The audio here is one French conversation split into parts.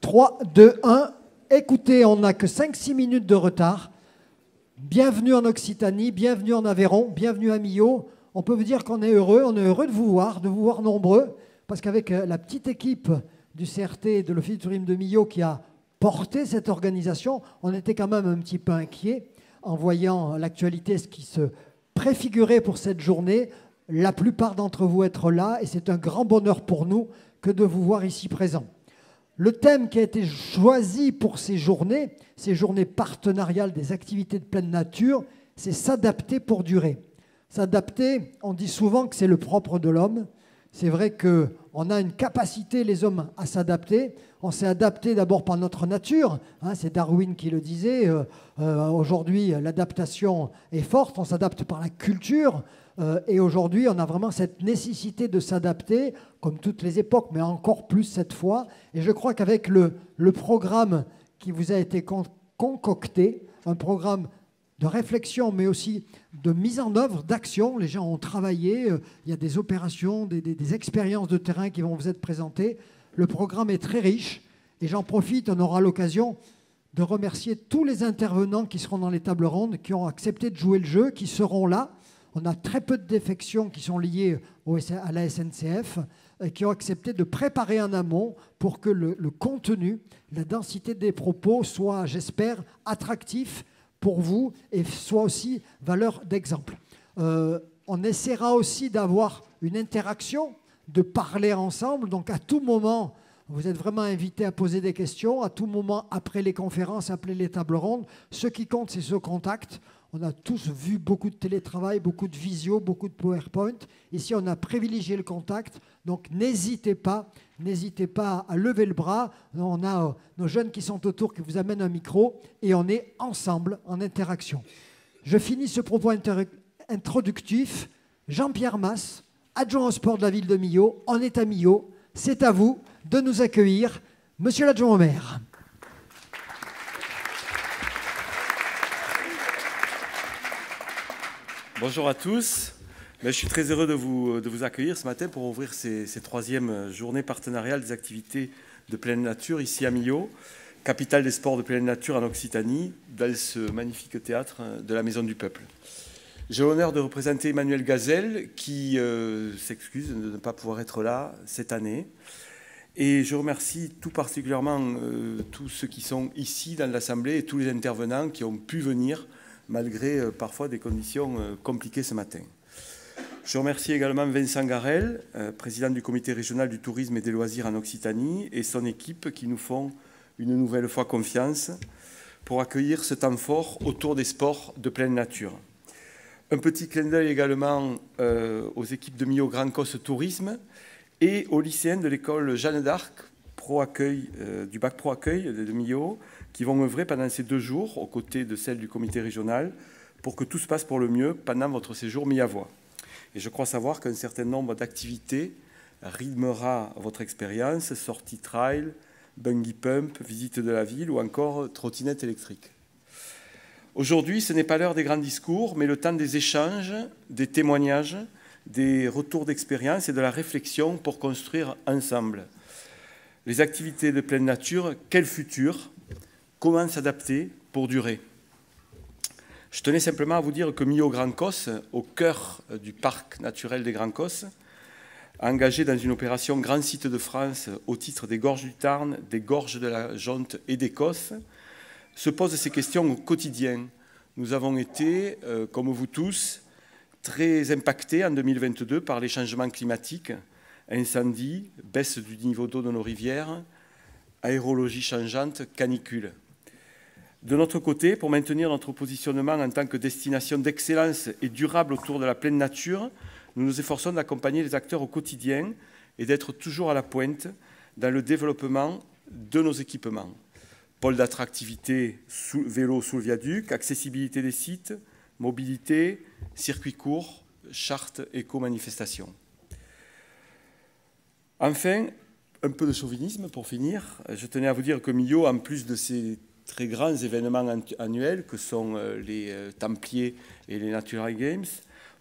3, 2, 1. Écoutez, on n'a que 5-6 minutes de retard. Bienvenue en Occitanie, bienvenue en Aveyron, bienvenue à Millau. On peut vous dire qu'on est heureux de vous voir nombreux, parce qu'avec la petite équipe du CRT, de l'Office du tourisme de Millau, qui a porté cette organisation, on était quand même un petit peu inquiets en voyant l'actualité, ce qui se préfigurait pour cette journée. La plupart d'entre vous être là, et c'est un grand bonheur pour nous que de vous voir ici présents. Le thème qui a été choisi pour ces journées partenariales des activités de pleine nature, c'est s'adapter pour durer. S'adapter, on dit souvent que c'est le propre de l'homme. C'est vrai qu'on a une capacité, les hommes, à s'adapter. On s'est adapté d'abord par notre nature, hein, c'est Darwin qui le disait. Aujourd'hui, l'adaptation est forte, on s'adapte par la culture. Et aujourd'hui, on a vraiment cette nécessité de s'adapter, comme toutes les époques, mais encore plus cette fois. Et je crois qu'avec le programme qui vous a été concocté, un programme de réflexion, mais aussi de mise en œuvre, d'action, les gens ont travaillé, il y a des opérations, des expériences de terrain qui vont vous être présentées. Le programme est très riche, et j'en profite, on aura l'occasion de remercier tous les intervenants qui seront dans les tables rondes, qui ont accepté de jouer le jeu, qui seront là. On a très peu de défections qui sont liées à la SNCF, qui ont accepté de préparer en amont pour que le contenu, la densité des propos soit, j'espère, attractif pour vous et soit aussi valeur d'exemple. On essaiera aussi d'avoir une interaction, de parler ensemble. Donc à tout moment, vous êtes vraiment invités à poser des questions. À tout moment, après les conférences, après les tables rondes, ce qui compte, c'est ce contact. On a tous vu beaucoup de télétravail, beaucoup de visio, beaucoup de PowerPoint. Ici, on a privilégié le contact. Donc, n'hésitez pas à lever le bras. On a nos jeunes qui sont autour, qui vous amènent un micro, et on est ensemble en interaction. Je finis ce propos introductif. Jean-Pierre Masse, adjoint au sport de la ville de Millau, on est à Millau. C'est à vous de nous accueillir. Monsieur l'adjoint au maire. Bonjour à tous. Je suis très heureux de vous accueillir ce matin pour ouvrir ces troisièmes journées partenariales des activités de pleine nature ici à Millau, capitale des sports de pleine nature en Occitanie, dans ce magnifique théâtre de la Maison du Peuple. J'ai l'honneur de représenter Emmanuel Gazelle qui s'excuse de ne pas pouvoir être là cette année. Et je remercie tout particulièrement tous ceux qui sont ici dans l'Assemblée et tous les intervenants qui ont pu venir malgré parfois des conditions compliquées ce matin. Je remercie également Vincent Garel, président du comité régional du tourisme et des loisirs en Occitanie, et son équipe qui nous font une nouvelle fois confiance pour accueillir ce temps fort autour des sports de pleine nature. Un petit clin d'œil également aux équipes de Millau Grand Cos Tourisme et aux lycéens de l'école Jeanne d'Arc du bac Pro Accueil de Millau, qui vont œuvrer pendant ces 2 jours, aux côtés de celles du comité régional, pour que tout se passe pour le mieux pendant votre séjour Millau. Et je crois savoir qu'un certain nombre d'activités rythmera votre expérience, sortie trail, bungee pump, visite de la ville ou encore trottinette électrique. Aujourd'hui, ce n'est pas l'heure des grands discours, mais le temps des échanges, des témoignages, des retours d'expérience et de la réflexion pour construire ensemble. Les activités de pleine nature, quel futur ? Comment s'adapter pour durer? Je tenais simplement à vous dire que Millau Grand Cos, au cœur du parc naturel des Grands Cos, engagé dans une opération Grand Site de France au titre des Gorges du Tarn, des Gorges de la Jonte et des Cosses, se pose ces questions au quotidien. Nous avons été, comme vous tous, très impactés en 2022 par les changements climatiques, incendies, baisse du niveau d'eau de nos rivières, aérologie changeante, canicule. De notre côté, pour maintenir notre positionnement en tant que destination d'excellence et durable autour de la pleine nature, nous nous efforçons d'accompagner les acteurs au quotidien et d'être toujours à la pointe dans le développement de nos équipements. Pôle d'attractivité, vélo sous le viaduc, accessibilité des sites, mobilité, circuits courts, charte éco-manifestation. Enfin, un peu de chauvinisme pour finir. Je tenais à vous dire que Millau, en plus de ces très grands événements annuels que sont les Templiers et les Natural Games,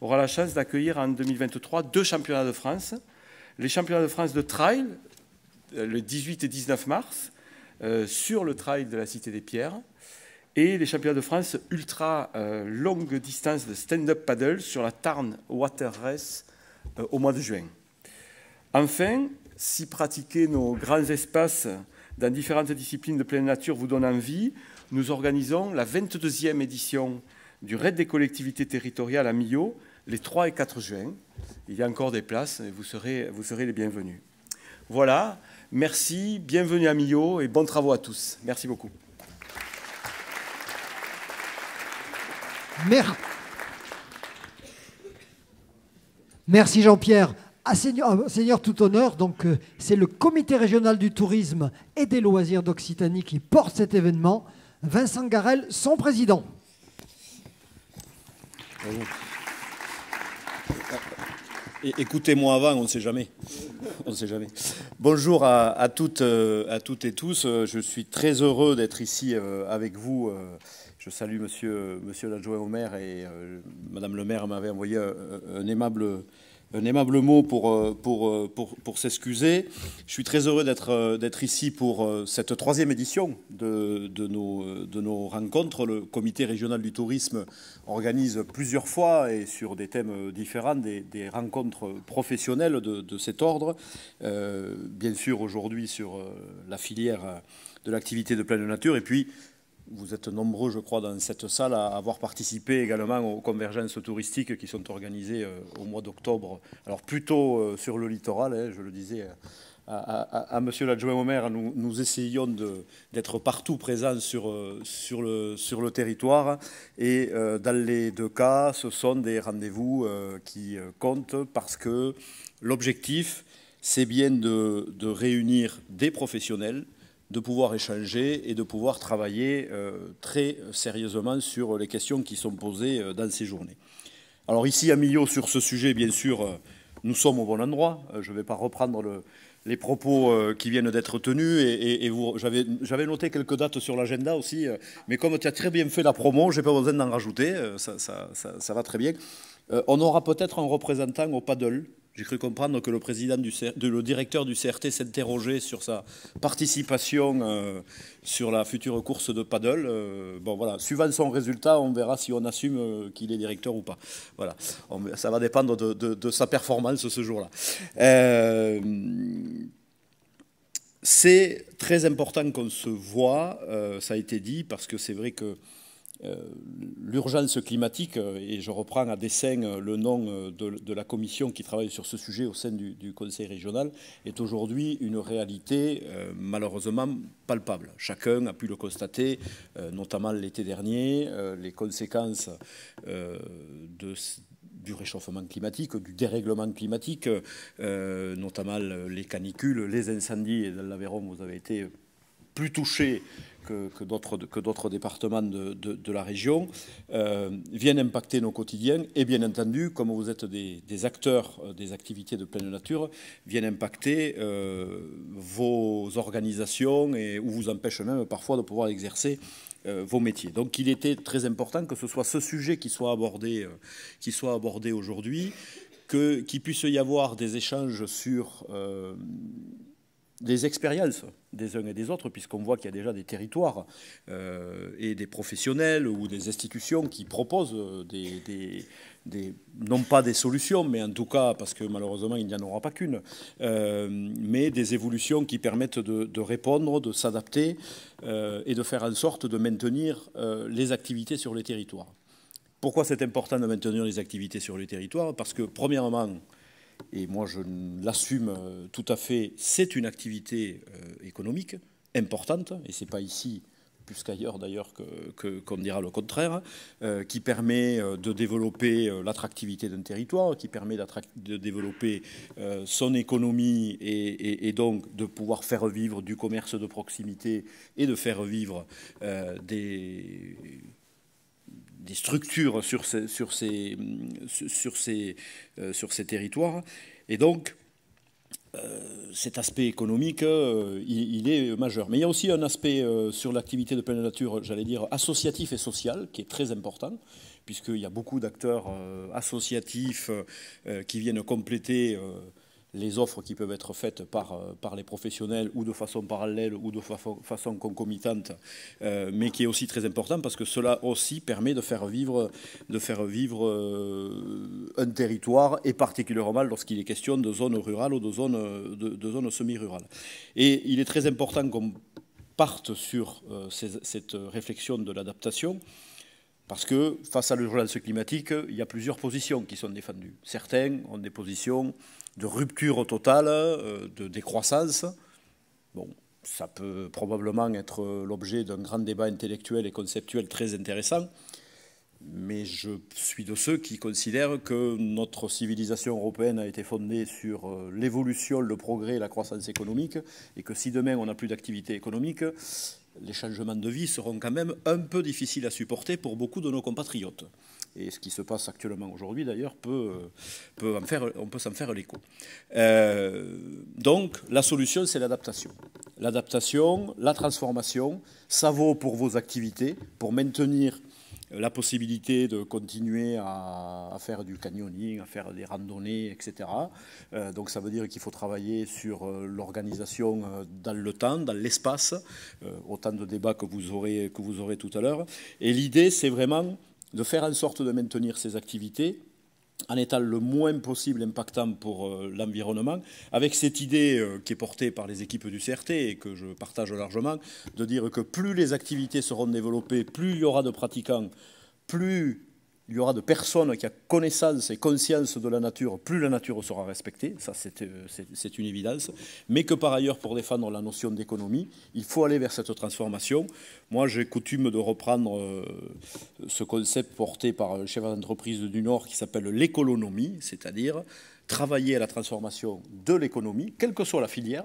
aura la chance d'accueillir en 2023 2 championnats de France. Les championnats de France de trail, le 18 et 19 mars, sur le trail de la Cité des Pierres et les championnats de France ultra longue distance de stand-up paddle sur la Tarn Water Race au mois de juin. Enfin, si pratiquer nos grands espaces dans différentes disciplines de pleine nature vous donne envie, nous organisons la 22e édition du Raid des collectivités territoriales à Millau les 3 et 4 juin. Il y a encore des places et vous serez les bienvenus. Voilà, merci, bienvenue à Millau et bons travaux à tous. Merci beaucoup. Merci Jean-Pierre. Seigneur tout honneur, donc c'est le comité régional du tourisme et des loisirs d'Occitanie qui porte cet événement. Vincent Garel, son président. Écoutez-moi avant, on ne sait jamais. On ne sait jamais. Bonjour à toutes et tous. Je suis très heureux d'être ici avec vous. Je salue monsieur l'adjoint au maire et madame le maire m'avait envoyé un aimable mot pour s'excuser. Je suis très heureux d'être ici pour cette 3e édition de nos rencontres. Le comité régional du tourisme organise plusieurs fois et sur des thèmes différents des rencontres professionnelles de cet ordre. Bien sûr aujourd'hui sur la filière de l'activité de pleine nature et puis vous êtes nombreux, je crois, dans cette salle à avoir participé également aux convergences touristiques qui sont organisées au mois d'octobre. Alors plutôt sur le littoral, hein, je le disais à monsieur l'adjoint au maire, nous essayons d'être partout présents sur le territoire. Et dans les 2 cas, ce sont des rendez-vous qui comptent parce que l'objectif, c'est bien de réunir des professionnels, de pouvoir échanger et de pouvoir travailler très sérieusement sur les questions qui sont posées dans ces journées. Alors ici à Millau, sur ce sujet, bien sûr, nous sommes au bon endroit. Je ne vais pas reprendre les propos qui viennent d'être tenus et j'avais noté quelques dates sur l'agenda aussi, mais comme tu as très bien fait la promo, je n'ai pas besoin d'en rajouter, ça va très bien. On aura peut-être un représentant au paddle. J'ai cru comprendre que le directeur du CRT s'interrogeait sur sa participation sur la future course de paddle. Bon, voilà. Suivant son résultat, on verra si on assume qu'il est directeur ou pas. Voilà. Ça va dépendre de sa performance ce jour-là. C'est très important qu'on se voit, ça a été dit, parce que c'est vrai que l'urgence climatique, et je reprends à dessein le nom de la commission qui travaille sur ce sujet au sein du Conseil régional, est aujourd'hui une réalité malheureusement palpable. Chacun a pu le constater, notamment l'été dernier, les conséquences du réchauffement climatique, du dérèglement climatique, notamment les canicules, les incendies, et dans l'Aveyron, vous avez été plus touchés que d'autres départements de la région, viennent impacter nos quotidiens et bien entendu, comme vous êtes des acteurs des activités de pleine nature, viennent impacter vos organisations ou vous empêchent même parfois de pouvoir exercer vos métiers. Donc il était très important que ce soit ce sujet qui soit abordé aujourd'hui, qu'il puisse y avoir des échanges sur des expériences des uns et des autres, puisqu'on voit qu'il y a déjà des territoires et des professionnels ou des institutions qui proposent non pas des solutions, mais en tout cas, parce que malheureusement il n'y en aura pas qu'une, mais des évolutions qui permettent de répondre, de s'adapter et de faire en sorte de maintenir les activités sur les territoires. Pourquoi c'est important de maintenir les activités sur les territoires? Parce que premièrement, et moi je l'assume tout à fait, c'est une activité économique importante, et ce n'est pas ici, plus qu'ailleurs d'ailleurs, qu'on dira le contraire, qui permet de développer l'attractivité d'un territoire, qui permet de développer son économie et donc de pouvoir faire vivre du commerce de proximité et de faire vivre des structures sur ces territoires. Et donc, cet aspect économique, il est majeur. Mais il y a aussi un aspect sur l'activité de pleine nature, j'allais dire, associatif et social, qui est très important, puisqu'il y a beaucoup d'acteurs associatifs qui viennent compléter les offres qui peuvent être faites par les professionnels ou de façon parallèle ou de façon concomitante, mais qui est aussi très important parce que cela aussi permet de faire vivre un territoire, et particulièrement lorsqu'il est question de zones rurales ou de zones semi-rurales. Et il est très important qu'on parte sur cette réflexion de l'adaptation, parce que face à l'urgence climatique, il y a plusieurs positions qui sont défendues. Certains ont des positions de rupture totale, de décroissance. Bon, ça peut probablement être l'objet d'un grand débat intellectuel et conceptuel très intéressant, mais je suis de ceux qui considèrent que notre civilisation européenne a été fondée sur l'évolution, le progrès et la croissance économique, et que si demain on n'a plus d'activité économique, les changements de vie seront quand même un peu difficiles à supporter pour beaucoup de nos compatriotes. Et ce qui se passe actuellement aujourd'hui, d'ailleurs, on peut s'en faire l'écho. Donc, la solution, c'est l'adaptation. L'adaptation, la transformation, ça vaut pour vos activités, pour maintenir la possibilité de continuer à faire du canyoning, à faire des randonnées, etc. Donc ça veut dire qu'il faut travailler sur l'organisation dans le temps, dans l'espace, autant de débats que vous aurez tout à l'heure. Et l'idée, c'est vraiment de faire en sorte de maintenir ces activités en étant le moins possible impactant pour l'environnement, avec cette idée qui est portée par les équipes du CRT et que je partage largement, de dire que plus les activités seront développées, plus il y aura de pratiquants, plus il y aura de personnes qui ont connaissance et conscience de la nature, plus la nature sera respectée, ça c'est une évidence, mais que par ailleurs, pour défendre la notion d'économie, il faut aller vers cette transformation. Moi, j'ai coutume de reprendre ce concept porté par le chef d'entreprise du Nord qui s'appelle l'économie, c'est-à-dire travailler à la transformation de l'économie, quelle que soit la filière,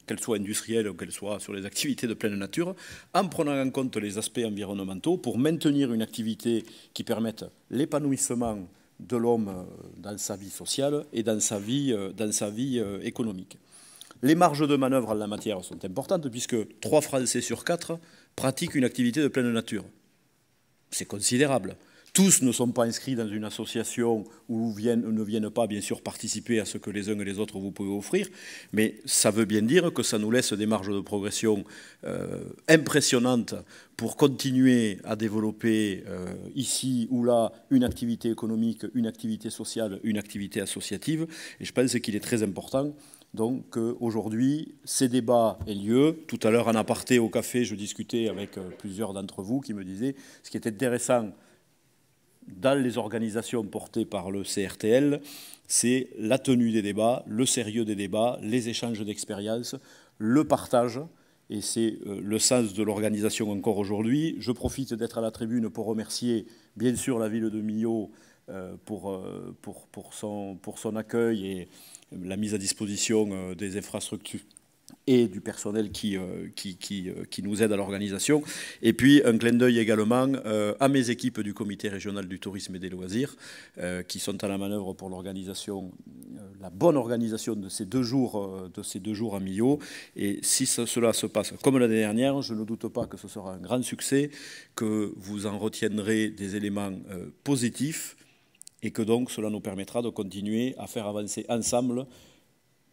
qu'elle soit industrielle ou qu'elle soit sur les activités de pleine nature, en prenant en compte les aspects environnementaux pour maintenir une activité qui permette l'épanouissement de l'homme dans sa vie sociale et dans sa vie économique. Les marges de manœuvre en la matière sont importantes puisque 3 Français sur 4 pratiquent une activité de pleine nature. C'est considérable. Tous ne sont pas inscrits dans une association ou ne viennent pas, bien sûr, participer à ce que les uns et les autres vous pouvez offrir, mais ça veut bien dire que ça nous laisse des marges de progression impressionnantes pour continuer à développer ici ou là une activité économique, une activité sociale, une activité associative. Et je pense qu'il est très important donc aujourd'hui, ces débats aient lieu. Tout à l'heure, en aparté au café, je discutais avec plusieurs d'entre vous qui me disaient ce qui est intéressant dans les organisations portées par le CRTL, c'est la tenue des débats, le sérieux des débats, les échanges d'expériences, le partage, et c'est le sens de l'organisation encore aujourd'hui. Je profite d'être à la tribune pour remercier bien sûr la ville de Millau pour son accueil et la mise à disposition des infrastructures et du personnel qui nous aide à l'organisation. Et puis un clin d'œil également à mes équipes du comité régional du tourisme et des loisirs qui sont à la manœuvre pour l'organisation, la bonne organisation de ces 2 jours à Millau. Et si cela se passe comme l'année dernière, je ne doute pas que ce sera un grand succès, que vous en retiendrez des éléments positifs et que donc cela nous permettra de continuer à faire avancer ensemble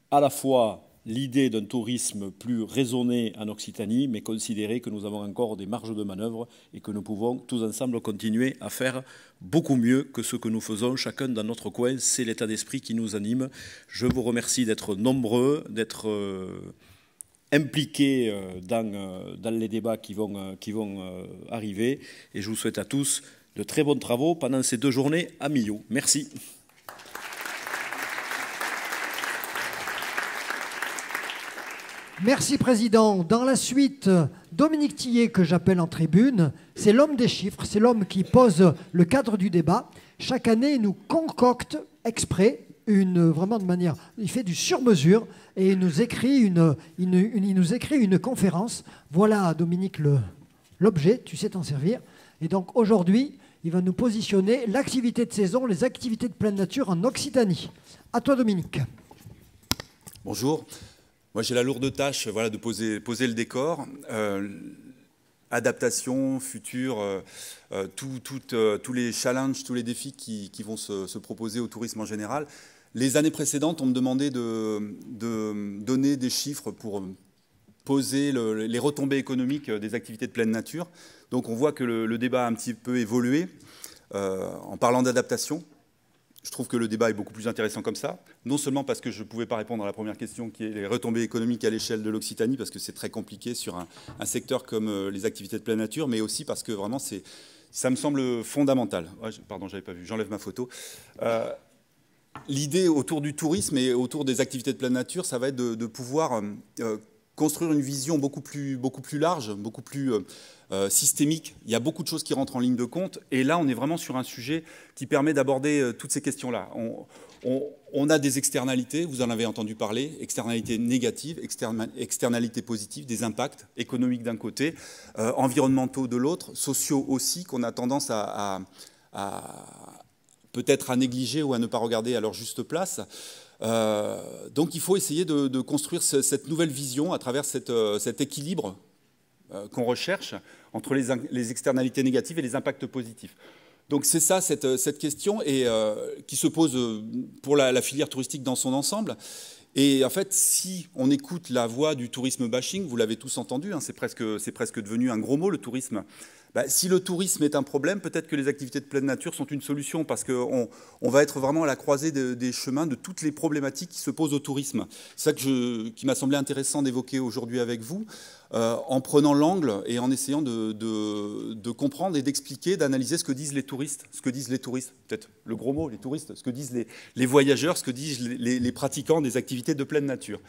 à la fois l'idée d'un tourisme plus raisonné en Occitanie, mais considérer que nous avons encore des marges de manœuvre et que nous pouvons tous ensemble continuer à faire beaucoup mieux que ce que nous faisons chacun dans notre coin. C'est l'état d'esprit qui nous anime. Je vous remercie d'être nombreux, d'être impliqués dans les débats qui vont arriver. Et je vous souhaite à tous de très bons travaux pendant ces 2 journées à Millau. Merci. Merci, Président. Dans la suite, Dominique Tillet, que j'appelle en tribune, c'est l'homme des chiffres, c'est l'homme qui pose le cadre du débat. Chaque année, il nous concocte exprès, vraiment de manière... Il fait du sur-mesure et il nous écrit une conférence. Voilà, Dominique, l'objet, tu sais t'en servir. Et donc, aujourd'hui, il va nous positionner l'activité de saison, les activités de pleine nature en Occitanie. À toi, Dominique. Bonjour. Moi, j'ai la lourde tâche de poser le décor. Adaptation, futur, tous les challenges, tous les défis qui vont se proposer au tourisme en général. Les années précédentes, on me demandait de donner des chiffres pour poser les retombées économiques des activités de pleine nature. Donc on voit que le débat a un petit peu évolué en parlant d'adaptation. Je trouve que le débat est beaucoup plus intéressant comme ça, non seulement parce que je ne pouvais pas répondre à la première question qui est les retombées économiques à l'échelle de l'Occitanie, parce que c'est très compliqué sur un secteur comme les activités de pleine nature, mais aussi parce que vraiment ça me semble fondamental. Ouais, pardon, j'avais pas vu, j'enlève ma photo. L'idée autour du tourisme et autour des activités de pleine nature, ça va être de pouvoir construire une vision beaucoup plus large, beaucoup plus systémique. Il y a beaucoup de choses qui rentrent en ligne de compte. Et là, on est vraiment sur un sujet qui permet d'aborder toutes ces questions-là. On a des externalités, vous en avez entendu parler, externalités négatives, externalités positives, des impacts économiques d'un côté, environnementaux de l'autre, sociaux aussi, qu'on a tendance à peut-être à négliger ou à ne pas regarder à leur juste place. Donc il faut essayer de construire cette nouvelle vision à travers cet équilibre qu'on recherche entre les externalités négatives et les impacts positifs. Donc c'est ça cette question et, qui se pose pour la filière touristique dans son ensemble. Et en fait, si on écoute la voix du tourisme bashing, vous l'avez tous entendu, hein, c'est presque devenu un gros mot, le tourisme. Si le tourisme est un problème, peut-être que les activités de pleine nature sont une solution, parce qu'on va être vraiment à la croisée des chemins de toutes les problématiques qui se posent au tourisme. C'est ça qui m'a semblé intéressant d'évoquer aujourd'hui avec vous, en prenant l'angle et en essayant de comprendre et d'expliquer, d'analyser ce que disent les touristes, peut-être le gros mot, les touristes, ce que disent les voyageurs, ce que disent les pratiquants des activités de pleine nature.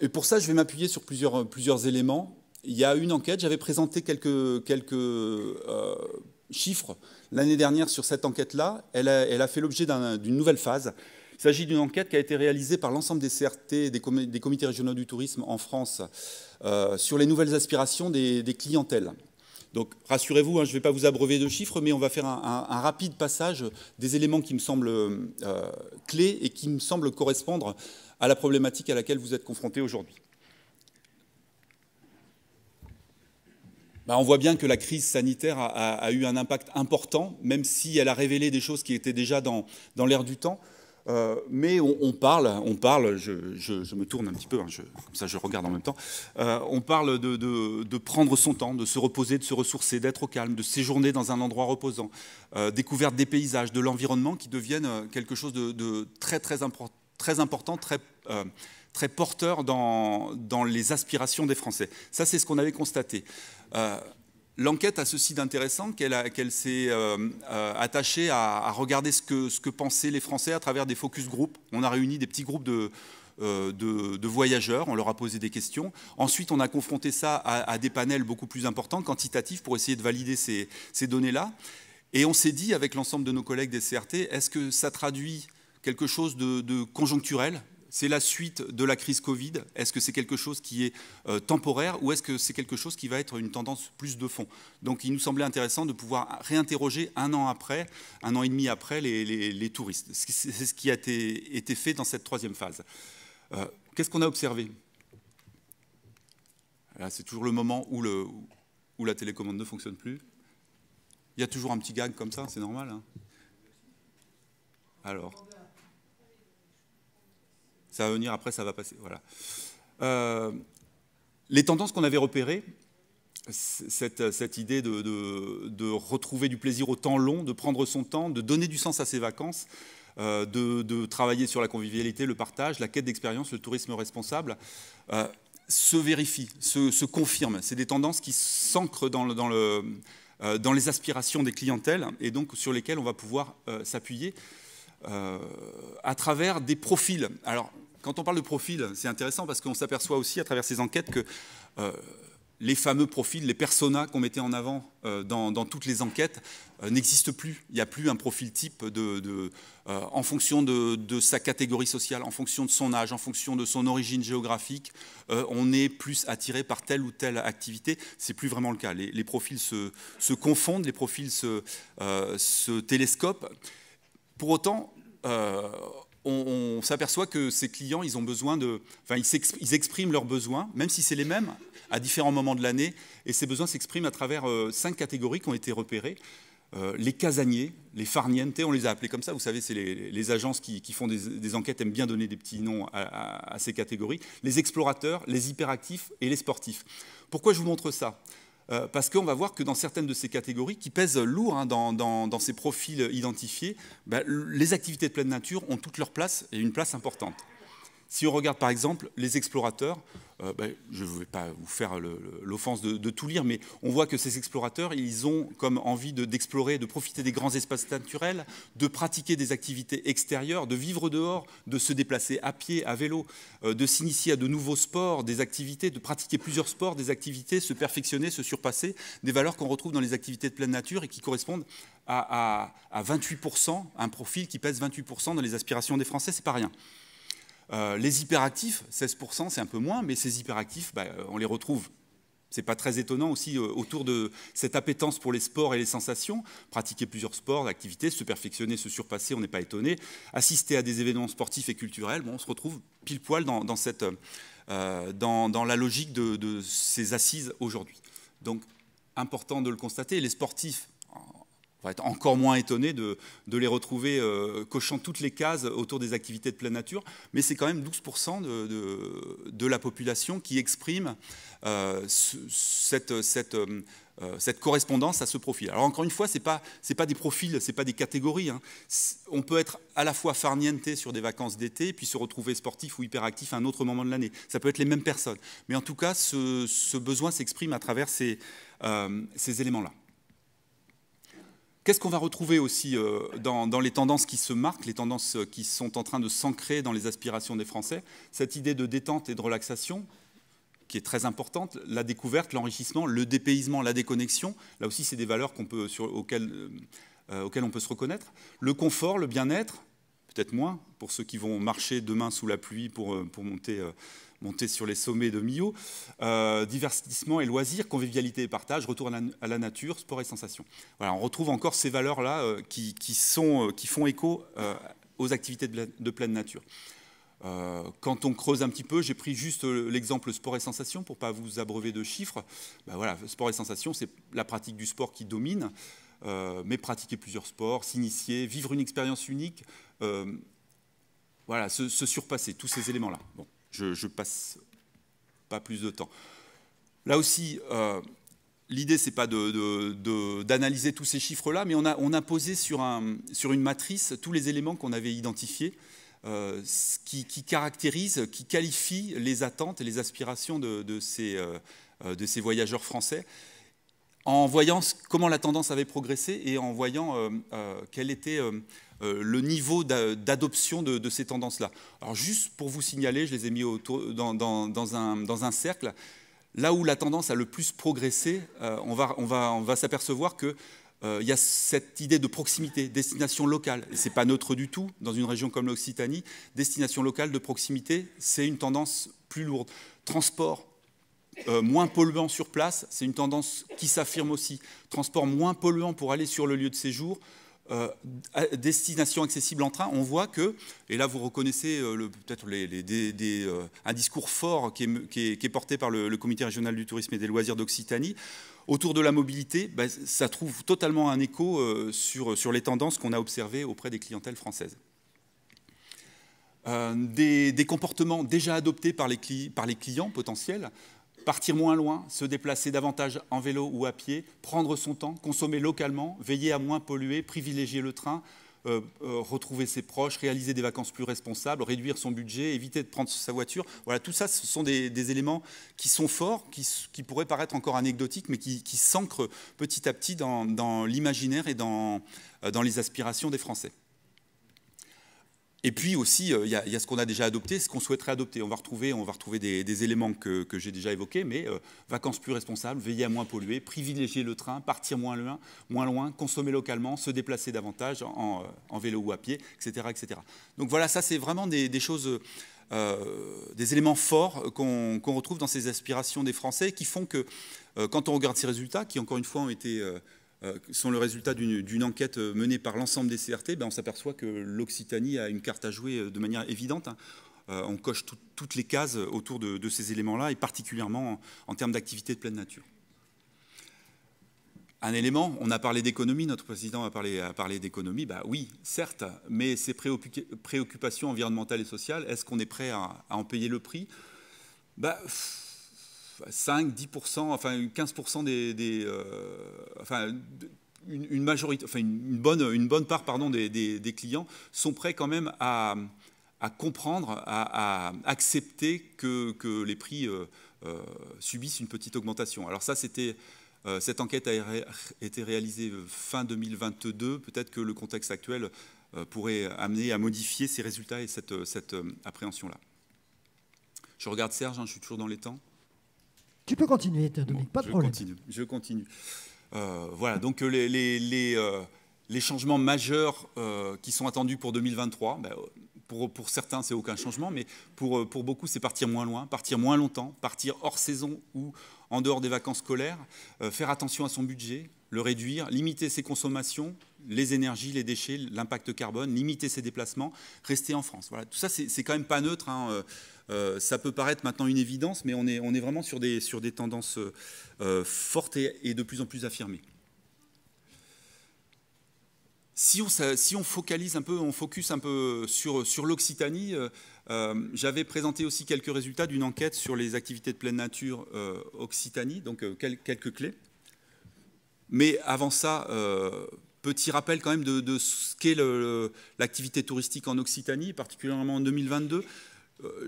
Et pour ça, je vais m'appuyer sur plusieurs éléments. Il y a une enquête, j'avais présenté quelques chiffres l'année dernière sur cette enquête-là. Elle a fait l'objet d'une nouvelle phase. Il s'agit d'une enquête qui a été réalisée par l'ensemble des CRT, des comités régionaux du tourisme en France, sur les nouvelles aspirations des clientèles. Donc rassurez-vous, hein, je ne vais pas vous abreuver de chiffres, mais on va faire un rapide passage des éléments qui me semblent clés et qui me semblent correspondre à la problématique à laquelle vous êtes confrontés aujourd'hui. On voit bien que la crise sanitaire a eu un impact important, même si elle a révélé des choses qui étaient déjà dans l'air du temps. Mais on parle, je me tourne un petit peu, hein, comme ça je regarde en même temps, on parle de prendre son temps, de se reposer, de se ressourcer, d'être au calme, de séjourner dans un endroit reposant, découverte des paysages, de l'environnement qui deviennent quelque chose de très important, très porteur dans les aspirations des Français. Ça, c'est ce qu'on avait constaté. L'enquête a ceci d'intéressant qu'elle s'est attachée à regarder ce que pensaient les Français à travers des focus group. On a réuni des petits groupes de voyageurs, on leur a posé des questions. Ensuite, on a confronté ça à des panels beaucoup plus importants, quantitatifs, pour essayer de valider ces données-là. Et on s'est dit, avec l'ensemble de nos collègues des CRT, est-ce que ça traduit quelque chose de conjoncturel ? C'est la suite de la crise Covid. Est-ce que c'est quelque chose qui est temporaire ou est-ce que c'est quelque chose qui va être une tendance plus de fond? Donc il nous semblait intéressant de pouvoir réinterroger un an et demi après les touristes. C'est ce qui a été fait dans cette troisième phase. Qu'est-ce qu'on a observé? C'est toujours le moment où la télécommande ne fonctionne plus. Il y a toujours un petit gag comme ça, c'est normal, hein. Alors, ça va venir après, ça va passer. Voilà. Les tendances qu'on avait repérées, cette idée de retrouver du plaisir au temps long, de prendre son temps, de donner du sens à ses vacances, de travailler sur la convivialité, le partage, la quête d'expérience, le tourisme responsable, se vérifient, se confirment. C'est des tendances qui s'ancrent dans les aspirations des clientèles et donc sur lesquelles on va pouvoir s'appuyer à travers des profils. Alors, quand on parle de profil, c'est intéressant parce qu'on s'aperçoit aussi à travers ces enquêtes que les fameux profils, les personas qu'on mettait en avant dans toutes les enquêtes n'existent plus. Il n'y a plus un profil type en fonction de sa catégorie sociale, en fonction de son âge, en fonction de son origine géographique. On est plus attiré par telle ou telle activité. Ce n'est plus vraiment le cas. Les profils se confondent, les profils se télescopent. Pour autant, on s'aperçoit que ces clients, ils ont besoin ils expriment leurs besoins, même si c'est les mêmes, à différents moments de l'année, et ces besoins s'expriment à travers 5 catégories qui ont été repérées. les casaniers, les farniente, on les a appelés comme ça, vous savez, c'est les agences qui font des enquêtes, aiment bien donner des petits noms à ces catégories, les explorateurs, les hyperactifs et les sportifs. Pourquoi je vous montre ça ? Parce qu'on va voir que dans certaines de ces catégories, qui pèsent lourd hein, dans ces profils identifiés, ben, les activités de pleine nature ont toute leur place et une place importante. Si on regarde par exemple les explorateurs, ben, je ne vais pas vous faire l'offense de tout lire, mais on voit que ces explorateurs, ils ont comme envie d'explorer, de profiter des grands espaces naturels, de pratiquer des activités extérieures, de vivre dehors, de se déplacer à pied, à vélo, de s'initier à de nouveaux sports, des activités, de pratiquer plusieurs sports, des activités, se perfectionner, se surpasser, des valeurs qu'on retrouve dans les activités de pleine nature et qui correspondent à 28%, un profil qui pèse 28% dans les aspirations des Français, c'est pas rien. Les hyperactifs, 16%, c'est un peu moins, mais ces hyperactifs, bah, on les retrouve, c'est pas très étonnant aussi, autour de cette appétence pour les sports et les sensations, pratiquer plusieurs sports, activités, se perfectionner, se surpasser, on n'est pas étonné, assister à des événements sportifs et culturels, bon, on se retrouve pile poil dans la logique de ces assises aujourd'hui. Donc, important de le constater, les sportifs, on va être encore moins étonné de les retrouver cochant toutes les cases autour des activités de pleine nature, mais c'est quand même 12% de la population qui exprime cette correspondance à ce profil. Alors encore une fois, c'est pas des profils, c'est pas des catégories. Hein. On peut être à la fois farniente sur des vacances d'été, puis se retrouver sportif ou hyperactif à un autre moment de l'année. Ça peut être les mêmes personnes. Mais en tout cas, ce besoin s'exprime à travers ces éléments-là. Qu'est-ce qu'on va retrouver aussi dans les tendances qui se marquent, les tendances qui sont en train de s'ancrer dans les aspirations des Français? Cette idée de détente et de relaxation, qui est très importante, la découverte, l'enrichissement, le dépaysement, la déconnexion, là aussi c'est des valeurs auxquelles on peut se reconnaître. Le confort, le bien-être, peut-être moins, pour ceux qui vont marcher demain sous la pluie pour monter sur les sommets de Millau, divertissement et loisirs, convivialité et partage, retour à la nature, sport et sensations. Voilà, on retrouve encore ces valeurs-là qui font écho aux activités de pleine nature. Quand on creuse un petit peu, j'ai pris juste l'exemple sport et sensations pour ne pas vous abreuver de chiffres. Ben voilà, sport et sensations, c'est la pratique du sport qui domine, mais pratiquer plusieurs sports, s'initier, vivre une expérience unique, voilà, se surpasser, tous ces éléments-là. Bon. Je passe pas plus de temps. Là aussi, l'idée, ce n'est pas d'analyser tous ces chiffres-là, mais on a posé sur une matrice tous les éléments qu'on avait identifiés, qui caractérisent, qui qualifient les attentes et les aspirations de ces voyageurs français, en voyant comment la tendance avait progressé et en voyant quel était le niveau d'adoption de ces tendances-là. Alors juste pour vous signaler, je les ai mis dans un cercle, là où la tendance a le plus progressé, on va s'apercevoir qu'il y a cette idée de proximité, destination locale. Et ce n'est pas neutre du tout, dans une région comme l'Occitanie, destination locale de proximité, c'est une tendance plus lourde. Transport moins polluant sur place, c'est une tendance qui s'affirme aussi. Transport moins polluant pour aller sur le lieu de séjour, destination accessible en train, on voit que, et là vous reconnaissez peut-être un discours fort qui est porté par le Comité régional du tourisme et des loisirs d'Occitanie, autour de la mobilité, ben, ça trouve totalement un écho sur les tendances qu'on a observées auprès des clientèles françaises. Des comportements déjà adoptés par les clients potentiels, partir moins loin, se déplacer davantage en vélo ou à pied, prendre son temps, consommer localement, veiller à moins polluer, privilégier le train, retrouver ses proches, réaliser des vacances plus responsables, réduire son budget, éviter de prendre sa voiture. Voilà, tout ça, ce sont des éléments qui sont forts, qui pourraient paraître encore anecdotiques, mais qui s'ancrent petit à petit dans l'imaginaire et dans les aspirations des Français. Et puis aussi, il y a ce qu'on a déjà adopté, ce qu'on souhaiterait adopter. On va retrouver des éléments que j'ai déjà évoqués, mais vacances plus responsables, veiller à moins polluer, privilégier le train, partir moins loin, consommer localement, se déplacer davantage en vélo ou à pied, etc. etc. Donc voilà, ça c'est vraiment des choses, des éléments forts qu'on retrouve dans ces aspirations des Français qui font que quand on regarde ces résultats, qui encore une fois ont été... sont le résultat d'une enquête menée par l'ensemble des CRT, ben on s'aperçoit que l'Occitanie a une carte à jouer de manière évidente. Hein. On coche toutes les cases autour de ces éléments-là, et particulièrement en termes d'activité de pleine nature. un élément, on a parlé d'économie, notre président a parlé d'économie, bah oui, certes, mais ces préoccupations environnementales et sociales, est-ce qu'on est prêt à en payer le prix? 5, 10%, enfin 15% une majorité, enfin une bonne part, pardon, des clients sont prêts quand même à comprendre, à accepter que les prix subissent une petite augmentation. Alors ça, cette enquête a été réalisée fin 2022. Peut-être que le contexte actuel pourrait amener à modifier ces résultats et cette appréhension-là. Je regarde Serge, hein, je suis toujours dans les temps. Tu peux continuer, Dominique, pas de problème. Je continue. Voilà, donc les changements majeurs qui sont attendus pour 2023, pour certains, c'est aucun changement, mais pour beaucoup, c'est partir moins loin, partir moins longtemps, partir hors saison ou en dehors des vacances scolaires, faire attention à son budget, le réduire, limiter ses consommations, les énergies, les déchets, l'impact carbone, limiter ses déplacements, rester en France. Voilà, tout ça, c'est quand même pas neutre, hein. Ça peut paraître maintenant une évidence, mais on est vraiment sur des tendances fortes et de plus en plus affirmées. Si on focus un peu sur l'Occitanie, j'avais présenté aussi quelques résultats d'une enquête sur les activités de pleine nature Occitanie, donc quelques clés. Mais avant ça, petit rappel quand même de ce qu'est l'activité touristique en Occitanie, particulièrement en 2022.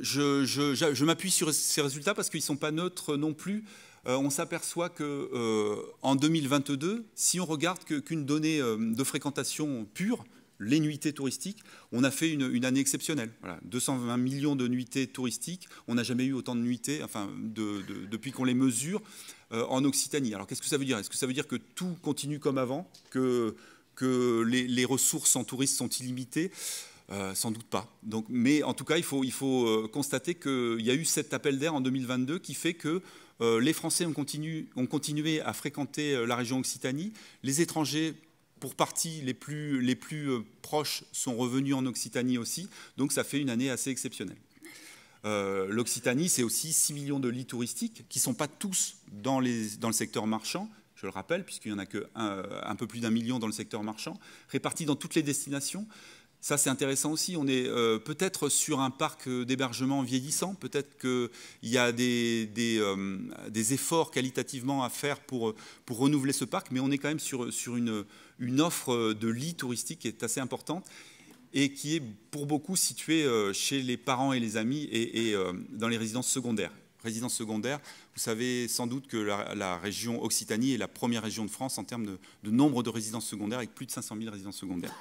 Je m'appuie sur ces résultats parce qu'ils ne sont pas neutres non plus. On s'aperçoit qu'en 2022, si on regarde qu'une donnée de fréquentation pure, les nuitées touristiques, on a fait une année exceptionnelle. Voilà, 220 millions de nuitées touristiques. On n'a jamais eu autant de nuitées, enfin, depuis qu'on les mesure en Occitanie. Alors qu'est-ce que ça veut dire? Est-ce que ça veut dire que tout continue comme avant, que les ressources en touristes sont illimitées? Sans doute pas. Donc, mais en tout cas, il faut constater qu'il y a eu cet appel d'air en 2022 qui fait que les Français ont continué à fréquenter la région Occitanie. Les étrangers, pour partie les plus proches, sont revenus en Occitanie aussi. Donc ça fait une année assez exceptionnelle. L'Occitanie, c'est aussi 6 millions de lits touristiques qui ne sont pas tous dans le secteur marchand. Je le rappelle, puisqu'il n'y en a qu'un peu plus d'1 million dans le secteur marchand, répartis dans toutes les destinations. Ça, c'est intéressant aussi. On est peut-être sur un parc d'hébergement vieillissant. Peut-être qu'il y a des efforts qualitativement à faire pour renouveler ce parc, mais on est quand même sur une offre de lits touristiques qui est assez importante et qui est pour beaucoup située chez les parents et les amis et dans les résidences secondaires. Résidences secondaires, vous savez sans doute que la région Occitanie est la première région de France en termes de nombre de résidences secondaires, avec plus de 500 000 résidences secondaires.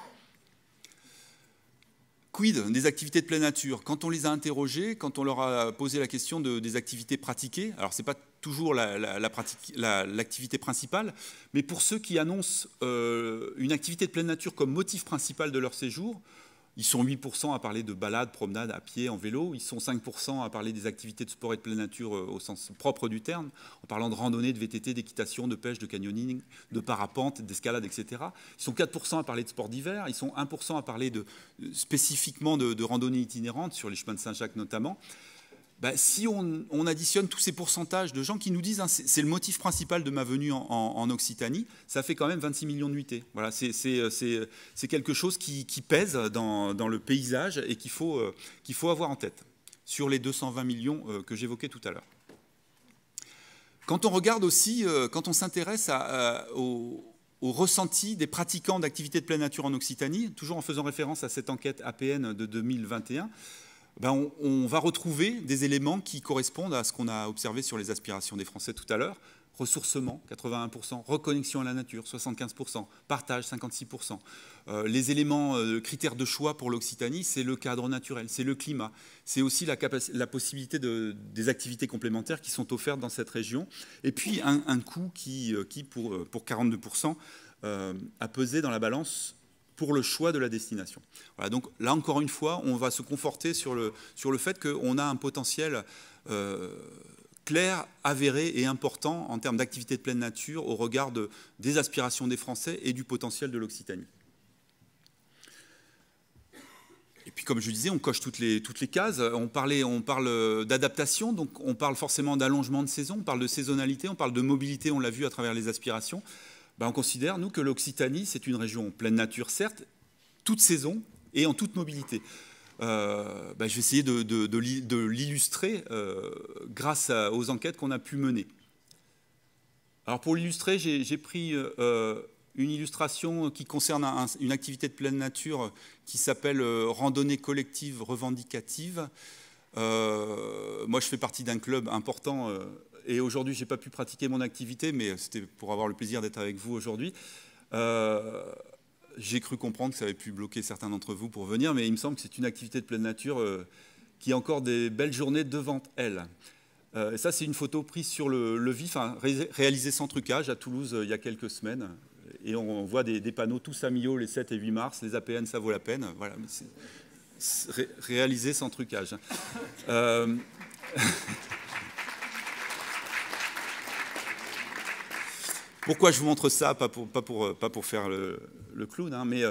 Quid des activités de pleine nature? Quand on les a interrogés, quand on leur a posé la question des activités pratiquées, alors ce n'est pas toujours l'activité principale, mais pour ceux qui annoncent une activité de pleine nature comme motif principal de leur séjour, ils sont 8% à parler de balades, promenades à pied, en vélo. Ils sont 5% à parler des activités de sport et de pleine nature au sens propre du terme, en parlant de randonnée, de VTT, d'équitation, de pêche, de canyoning, de parapente, d'escalade, etc. Ils sont 4% à parler de sport d'hiver. Ils sont 1% à parler spécifiquement de randonnée itinérante, sur les chemins de Saint-Jacques notamment. Si on additionne tous ces pourcentages de gens qui nous disent c'est le motif principal de ma venue en Occitanie, ça fait quand même 26 millions de nuitées. Voilà, c'est quelque chose qui pèse dans le paysage et qu'il faut avoir en tête sur les 220 millions que j'évoquais tout à l'heure. Quand on regarde aussi, quand on s'intéresse au ressenti des pratiquants d'activités de pleine nature en Occitanie, toujours en faisant référence à cette enquête APN de 2021, on va retrouver des éléments qui correspondent à ce qu'on a observé sur les aspirations des Français tout à l'heure. Ressourcement, 81%, reconnexion à la nature, 75%, partage, 56%. Les éléments, critères de choix pour l'Occitanie, c'est le cadre naturel, c'est le climat, c'est aussi la possibilité des activités complémentaires qui sont offertes dans cette région. Et puis un coût qui pour 42%, a pesé dans la balance pour le choix de la destination. Voilà, donc là, encore une fois, on va se conforter sur le fait qu'on a un potentiel clair, avéré et important en termes d'activité de pleine nature au regard des aspirations des Français et du potentiel de l'Occitanie. Et puis, comme je disais, on coche toutes les cases. On parle d'adaptation, donc on parle forcément d'allongement de saison, on parle de saisonnalité, on parle de mobilité, on l'a vu à travers les aspirations. on considère, nous, que l'Occitanie, c'est une région pleine nature, certes, toute saison et en toute mobilité. Je vais essayer de l'illustrer grâce aux enquêtes qu'on a pu mener. Alors pour l'illustrer, j'ai pris une illustration qui concerne une activité de pleine nature qui s'appelle randonnée collective revendicative. Moi, je fais partie d'un club important et aujourd'hui, je n'ai pas pu pratiquer mon activité, mais c'était pour avoir le plaisir d'être avec vous aujourd'hui. J'ai cru comprendre que ça avait pu bloquer certains d'entre vous pour venir, mais il me semble que c'est une activité de pleine nature qui a encore des belles journées devant elle. Ça, c'est une photo prise sur le vif, réalisée sans trucage à Toulouse il y a quelques semaines. Et on voit des panneaux tous à Millau les 7 et 8 mars, les APN, ça vaut la peine. Voilà, c'est réalisé sans trucage. Pourquoi je vous montre ça? Pas pour faire le clown, hein, mais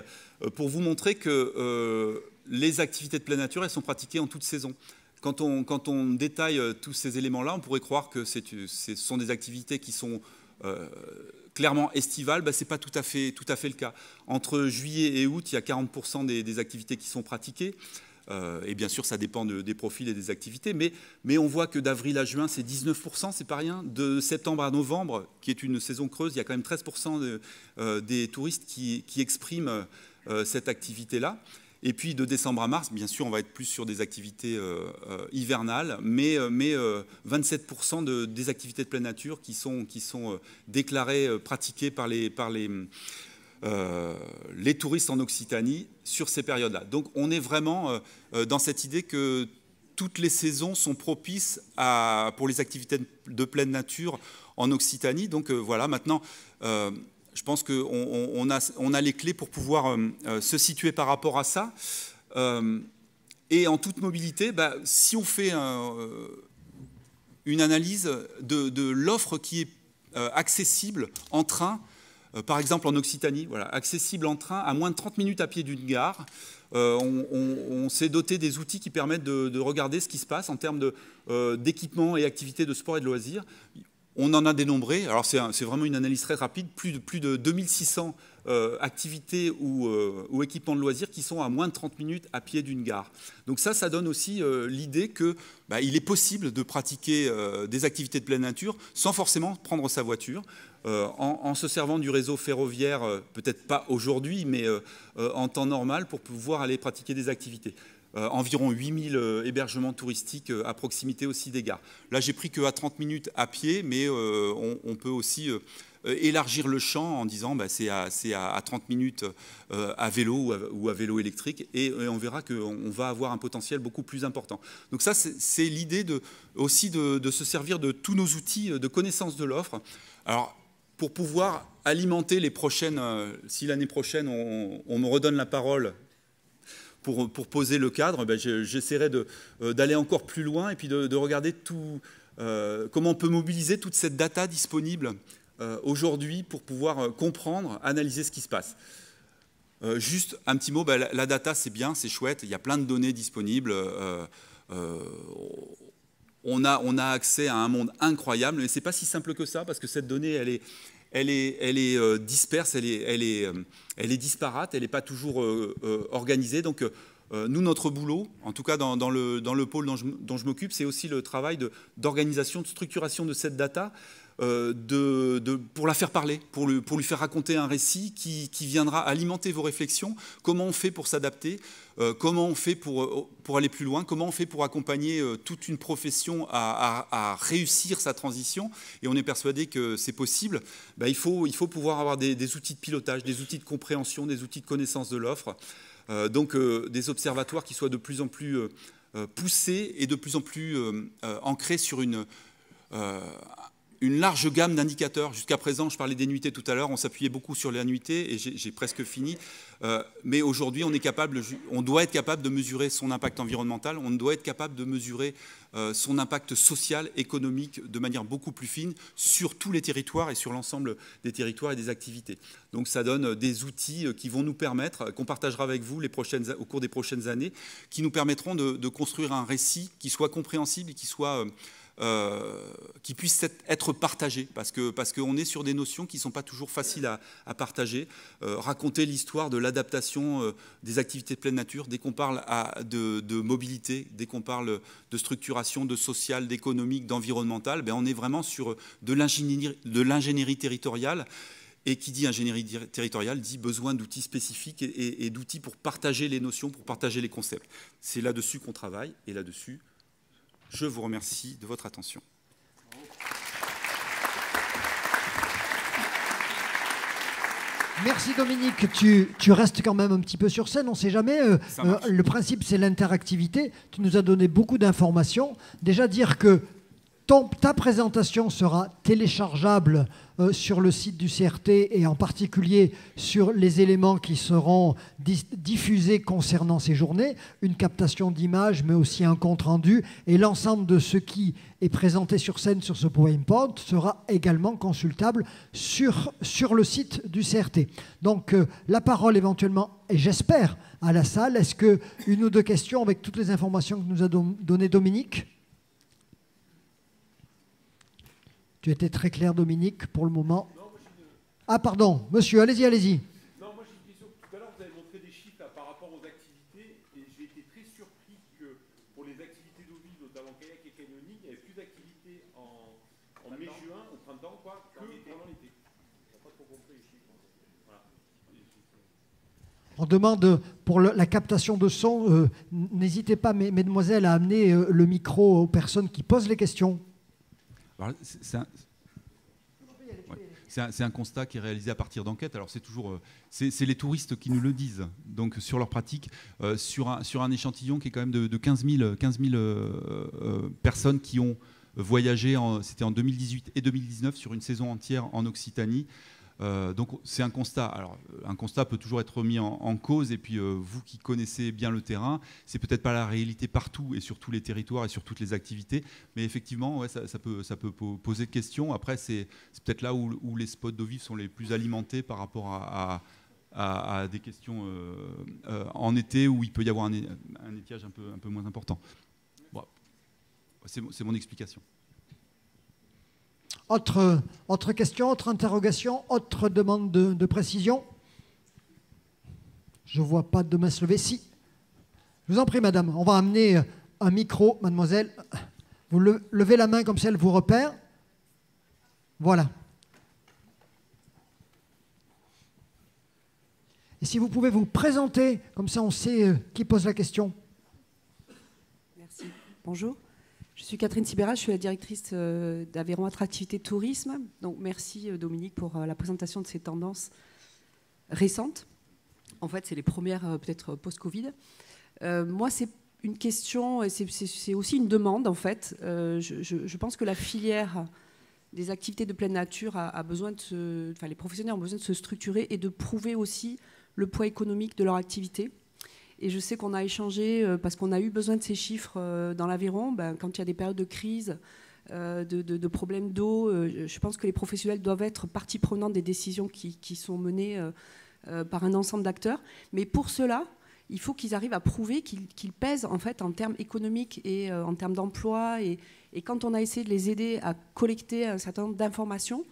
pour vous montrer que les activités de pleine nature, elles sont pratiquées en toute saison. Quand on détaille tous ces éléments-là, on pourrait croire que ce sont des activités qui sont clairement estivales. Ce n'est pas tout à fait le cas. Entre juillet et août, il y a 40% des activités qui sont pratiquées. Et bien sûr, ça dépend des profils et des activités, mais on voit que d'avril à juin, c'est 19%, c'est pas rien. De septembre à novembre, qui est une saison creuse, il y a quand même 13% des touristes qui expriment cette activité-là. Et puis de décembre à mars, bien sûr, on va être plus sur des activités hivernales, mais 27% des activités de pleine nature qui sont déclarées, pratiquées par les touristes en Occitanie sur ces périodes-là. Donc on est vraiment dans cette idée que toutes les saisons sont propices pour les activités de pleine nature en Occitanie. Donc voilà, maintenant, je pense qu'on a les clés pour pouvoir se situer par rapport à ça. Et en toute mobilité, si on fait une analyse de l'offre qui est accessible en train, par exemple en Occitanie, voilà, accessible en train à moins de 30 minutes à pied d'une gare. On s'est doté des outils qui permettent de regarder ce qui se passe en termes d'équipements et activités de sport et de loisirs. On en a dénombré, alors c'est vraiment une analyse très rapide, plus de 2600 activités ou équipements de loisirs qui sont à moins de 30 minutes à pied d'une gare. Donc ça donne aussi l'idée qu'il est possible de pratiquer des activités de pleine nature sans forcément prendre sa voiture. En se servant du réseau ferroviaire, peut-être pas aujourd'hui, mais en temps normal, pour pouvoir aller pratiquer des activités. Environ 8000 hébergements touristiques à proximité aussi des gares. Là, j'ai pris qu'à 30 minutes à pied, mais on peut aussi élargir le champ en disant c'est à 30 minutes à vélo ou à vélo électrique, et on verra qu'on va avoir un potentiel beaucoup plus important. Donc ça, c'est l'idée aussi de se servir de tous nos outils de connaissance de l'offre. Alors, pour pouvoir alimenter les prochaines, si l'année prochaine on me redonne la parole pour poser le cadre, j'essaierai d'aller encore plus loin et puis de regarder comment on peut mobiliser toute cette data disponible aujourd'hui pour pouvoir comprendre, analyser ce qui se passe. Juste un petit mot, la data c'est bien, c'est chouette, il y a plein de données disponibles. On a accès à un monde incroyable, mais ce n'est pas si simple que ça, parce que cette donnée, elle est disperse, elle est disparate, elle n'est pas toujours organisée. Donc, nous, notre boulot, en tout cas dans le pôle dont je m'occupe, c'est aussi le travail d'organisation, de structuration de cette data, pour la faire parler, pour lui faire raconter un récit qui viendra alimenter vos réflexions. Comment on fait pour s'adapter, comment on fait pour aller plus loin, comment on fait pour accompagner toute une profession à réussir sa transition. Et on est persuadé que c'est possible. Il faut pouvoir avoir des outils de pilotage, des outils de compréhension, des outils de connaissance de l'offre. Donc des observatoires qui soient de plus en plus poussés et de plus en plus ancrés sur une large gamme d'indicateurs. Jusqu'à présent, je parlais des nuitées tout à l'heure, on s'appuyait beaucoup sur les nuitées et j'ai presque fini. Mais aujourd'hui, on doit être capable de mesurer son impact environnemental, on doit être capable de mesurer son impact social, économique de manière beaucoup plus fine sur tous les territoires et sur l'ensemble des territoires et des activités. Donc ça donne des outils qui vont nous permettre, qu'on partagera avec vous au cours des prochaines années, qui nous permettront de construire un récit qui soit compréhensible et qui soit qui puissent être partagées, parce qu'on est sur des notions qui ne sont pas toujours faciles à partager. Raconter l'histoire de l'adaptation des activités de pleine nature, dès qu'on parle de mobilité, dès qu'on parle de structuration, de social, d'économique, d'environnemental, on est vraiment sur de l'ingénierie territoriale. Et qui dit ingénierie territoriale dit besoin d'outils spécifiques et d'outils pour partager les notions, pour partager les concepts. C'est là-dessus qu'on travaille, et là-dessus, je vous remercie de votre attention. Merci Dominique, tu restes quand même un petit peu sur scène, on ne sait jamais. Le principe, c'est l'interactivité. Tu nous as donné beaucoup d'informations. Déjà dire que ta présentation sera téléchargeable sur le site du CRT et en particulier sur les éléments qui seront diffusés concernant ces journées, une captation d'images mais aussi un compte-rendu, et l'ensemble de ce qui est présenté sur scène sur ce PowerPoint sera également consultable sur le site du CRT. Donc la parole éventuellement, et j'espère, à la salle. Est-ce que une ou deux questions avec toutes les informations que nous a données Dominique ? Tu étais très clair, Dominique, pour le moment. Non, ah, pardon, monsieur, allez-y, allez-y. Non, moi j'ai une question. Tout à l'heure, vous avez montré des chiffres là, par rapport aux activités, et j'ai été très surpris que pour les activités d'eau vive, notamment kayak et canyoning, il n'y avait plus d'activités en mai-juin, au printemps, quoi, que pendant l'été. Je n'ai pas trop compris les chiffres. Voilà. On demande pour la captation de son, n'hésitez pas, mesdemoiselles, à amener le micro aux personnes qui posent les questions. C'est un constat qui est réalisé à partir d'enquêtes. Alors c'est toujours, c'est les touristes qui nous le disent. Donc sur leur pratique, sur un échantillon qui est quand même de 15 000 personnes qui ont voyagé, c'était en 2018 et 2019 sur une saison entière en Occitanie. Donc c'est un constat. Alors un constat peut toujours être remis en cause, et puis vous qui connaissez bien le terrain, c'est peut-être pas la réalité partout et sur tous les territoires et sur toutes les activités, mais effectivement ouais, ça peut poser questions. Après c'est peut-être là où les spots d'eau vive sont les plus alimentés par rapport à des questions en été où il peut y avoir un étiage un peu moins important. Bon, c'est mon explication. Autre question, autre interrogation, autre demande de précision? Je ne vois pas de main se lever. Si. Je vous en prie, madame. On va amener un micro, mademoiselle. Vous levez la main comme ça, elle vous repère. Voilà. Et si vous pouvez vous présenter, comme ça on sait qui pose la question. Merci. Bonjour. Je suis Catherine Sibéra, je suis la directrice d'Aveyron Attractivité Tourisme. Donc merci Dominique pour la présentation de ces tendances récentes. En fait, c'est les premières peut-être post-Covid. Moi, c'est une question, et c'est aussi une demande en fait. Je pense que la filière des activités de pleine nature a besoin de les professionnels ont besoin de se structurer et de prouver aussi le poids économique de leur activité. Et je sais qu'on a échangé, parce qu'on a eu besoin de ces chiffres dans l'Aveyron, quand il y a des périodes de crise, de problèmes d'eau, je pense que les professionnels doivent être partie prenante des décisions qui sont menées par un ensemble d'acteurs. Mais pour cela, il faut qu'ils arrivent à prouver qu'ils pèsent en fait en termes économiques et en termes d'emploi. Et quand on a essayé de les aider à collecter un certain nombre d'informations,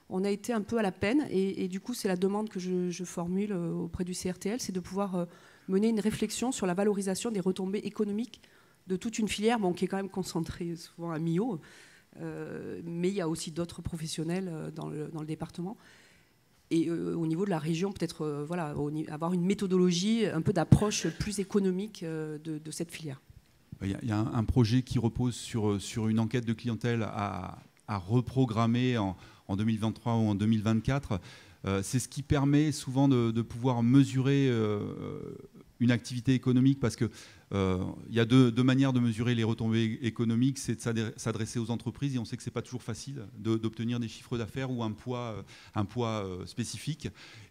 on a été un peu à la peine. Et du coup, c'est la demande que je formule auprès du CRTL, c'est de pouvoir mener une réflexion sur la valorisation des retombées économiques de toute une filière, qui est quand même concentrée souvent à Millau, mais il y a aussi d'autres professionnels dans le département. Et au niveau de la région, peut-être avoir une méthodologie, un peu d'approche plus économique de cette filière. Il y a un projet qui repose sur une enquête de clientèle à reprogrammer en 2023 ou en 2024. C'est ce qui permet souvent de pouvoir mesurer une activité économique, parce qu'il y a deux manières de mesurer les retombées économiques. C'est de s'adresser aux entreprises, et on sait que ce n'est pas toujours facile d'obtenir des chiffres d'affaires ou un poids spécifique,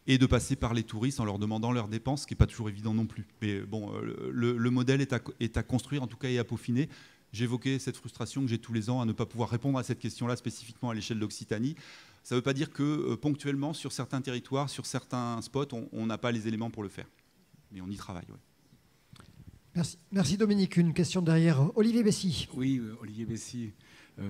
et de passer par les touristes en leur demandant leurs dépenses, ce qui n'est pas toujours évident non plus. Mais bon, le modèle est à construire, en tout cas, et à peaufiner. J'évoquais cette frustration que j'ai tous les ans à ne pas pouvoir répondre à cette question-là spécifiquement à l'échelle d'Occitanie. Ça ne veut pas dire que ponctuellement, sur certains territoires, sur certains spots, on n'a pas les éléments pour le faire. Mais on y travaille. Ouais. Merci Dominique. Une question derrière. Olivier Bessy. Oui, Olivier Bessy.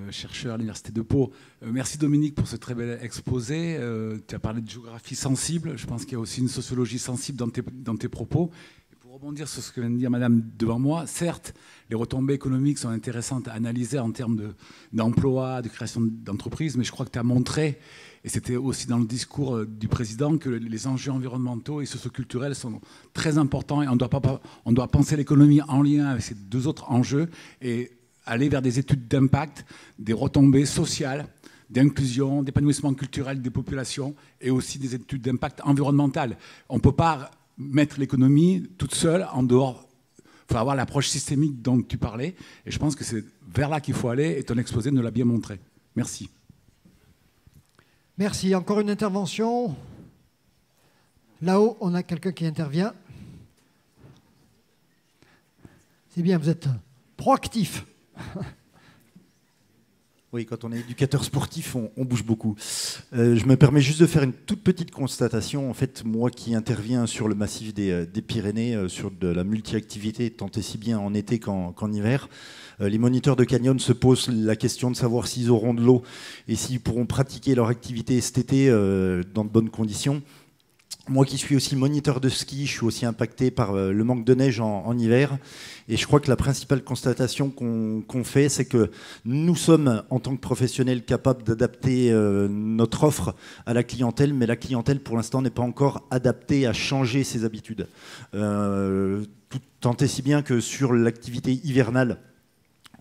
chercheur à l'Université de Pau. Merci Dominique pour ce très bel exposé. Tu as parlé de géographie sensible. Je pense qu'il y a aussi une sociologie sensible dans tes propos. Et pour rebondir sur ce que vient de dire Madame devant moi, certes, les retombées économiques sont intéressantes à analyser en termes d'emploi, de création d'entreprises, mais je crois que tu as montré, et c'était aussi dans le discours du président, que les enjeux environnementaux et socioculturels sont très importants et on doit penser l'économie en lien avec ces deux autres enjeux et aller vers des études d'impact, des retombées sociales, d'inclusion, d'épanouissement culturel des populations et aussi des études d'impact environnemental. On ne peut pas mettre l'économie toute seule en dehors. Il faut avoir l'approche systémique dont tu parlais et je pense que c'est vers là qu'il faut aller et ton exposé nous l'a bien montré. Merci. Merci. Encore une intervention. Là-haut, on a quelqu'un qui intervient. C'est bien, vous êtes proactif. Oui, quand on est éducateur sportif, on bouge beaucoup. Je me permets juste de faire une toute petite constatation. En fait, moi qui interviens sur le massif des Pyrénées, sur de la multi-activité, tant et si bien en été qu'en hiver, les moniteurs de canyon se posent la question de savoir s'ils auront de l'eau et s'ils pourront pratiquer leur activité cet été dans de bonnes conditions. Moi qui suis aussi moniteur de ski, je suis aussi impacté par le manque de neige en hiver. Et je crois que la principale constatation qu'on fait, c'est que nous sommes, en tant que professionnels, capables d'adapter notre offre à la clientèle, mais la clientèle, pour l'instant, n'est pas encore adaptée à changer ses habitudes. Tant et si bien que sur l'activité hivernale,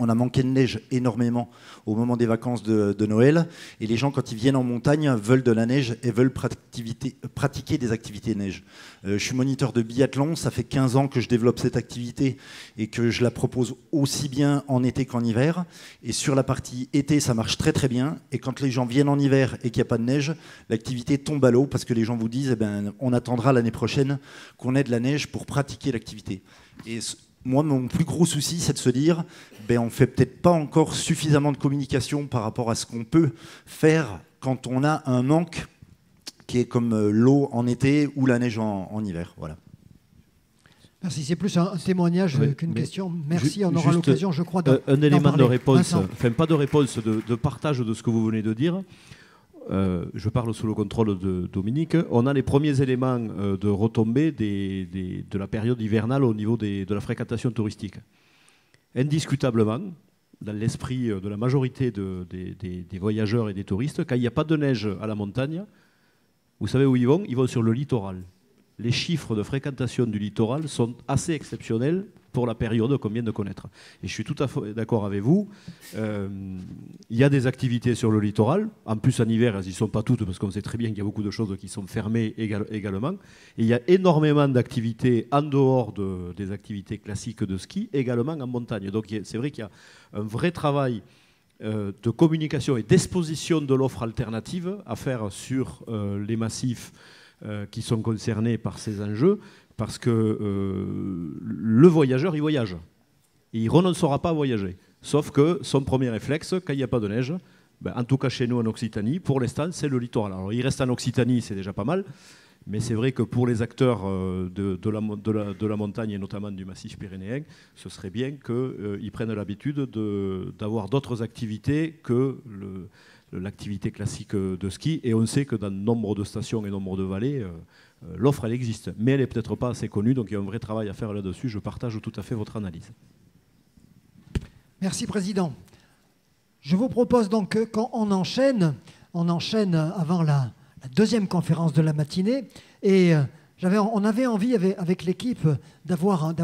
on a manqué de neige énormément au moment des vacances de Noël. Et les gens, quand ils viennent en montagne, veulent de la neige et veulent pratiquer des activités neige. Je suis moniteur de biathlon. Ça fait 15 ans que je développe cette activité et que je la propose aussi bien en été qu'en hiver. Et sur la partie été, ça marche très très bien. Et quand les gens viennent en hiver et qu'il n'y a pas de neige, l'activité tombe à l'eau parce que les gens vous disent on attendra l'année prochaine qu'on ait de la neige pour pratiquer l'activité. Et moi, mon plus gros souci, c'est de se dire on ne fait peut-être pas encore suffisamment de communication par rapport à ce qu'on peut faire quand on a un manque qui est comme l'eau en été ou la neige en hiver. Voilà. Merci, c'est plus un témoignage qu'une question. Merci, on aura l'occasion, je crois, un élément de réponse, enfin pas de réponse, de partage de ce que vous venez de dire. Je parle sous le contrôle de Dominique. On a les premiers éléments de retombée de la période hivernale au niveau de la fréquentation touristique. Indiscutablement, dans l'esprit de la majorité des voyageurs et des touristes, quand il n'y a pas de neige à la montagne, vous savez où ils vont? Ils vont sur le littoral. Les chiffres de fréquentation du littoral sont assez exceptionnels pour la période qu'on vient de connaître. Et je suis tout à fait d'accord avec vous. Il y a des activités sur le littoral. En plus, en hiver, elles n'y sont pas toutes, parce qu'on sait très bien qu'il y a beaucoup de choses qui sont fermées également. Et il y a énormément d'activités en dehors des activités classiques de ski, également en montagne. Donc c'est vrai qu'il y a un vrai travail de communication et d'exposition de l'offre alternative à faire sur les massifs qui sont concernés par ces enjeux, parce que le voyageur, il voyage. Et il ne renoncera pas à voyager. Sauf que son premier réflexe, quand il n'y a pas de neige, en tout cas chez nous en Occitanie, pour l'instant, c'est le littoral. Alors il reste en Occitanie, c'est déjà pas mal, mais c'est vrai que pour les acteurs de la montagne, et notamment du massif pyrénéen, ce serait bien qu'ils prennent l'habitude d'avoir d'autres activités que l'activité classique de ski. Et on sait que dans nombre de stations et nombre de vallées, l'offre, elle existe, mais elle n'est peut-être pas assez connue, donc il y a un vrai travail à faire là-dessus. Je partage tout à fait votre analyse. Merci, Président. Je vous propose donc que, quand on enchaîne avant la deuxième conférence de la matinée, et on avait envie avec l'équipe d'avoir un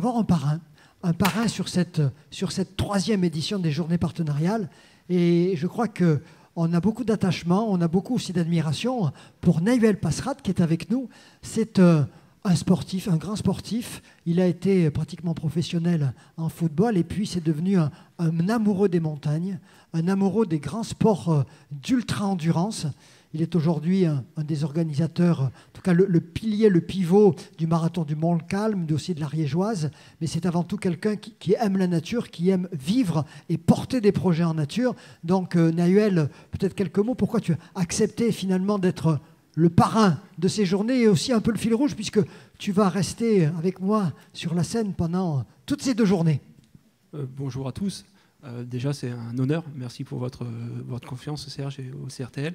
parrain sur cette troisième édition des Journées partenariales, et je crois que on a beaucoup d'attachement, on a beaucoup aussi d'admiration pour Nahuel Passerat qui est avec nous. C'est un sportif, un grand sportif. Il a été pratiquement professionnel en football et puis c'est devenu un amoureux des montagnes, un amoureux des grands sports d'ultra-endurance. Il est aujourd'hui un des organisateurs, en tout cas le pilier, le pivot du marathon du Mont-Calm, aussi de l'Ariégeoise. Mais c'est avant tout quelqu'un qui aime la nature, qui aime vivre et porter des projets en nature. Donc Nahuel, peut-être quelques mots. Pourquoi tu as accepté finalement d'être le parrain de ces journées et aussi un peu le fil rouge, puisque tu vas rester avec moi sur la scène pendant toutes ces 2 journées. Bonjour à tous. Déjà, c'est un honneur. Merci pour votre confiance, Serge, et au CRTL.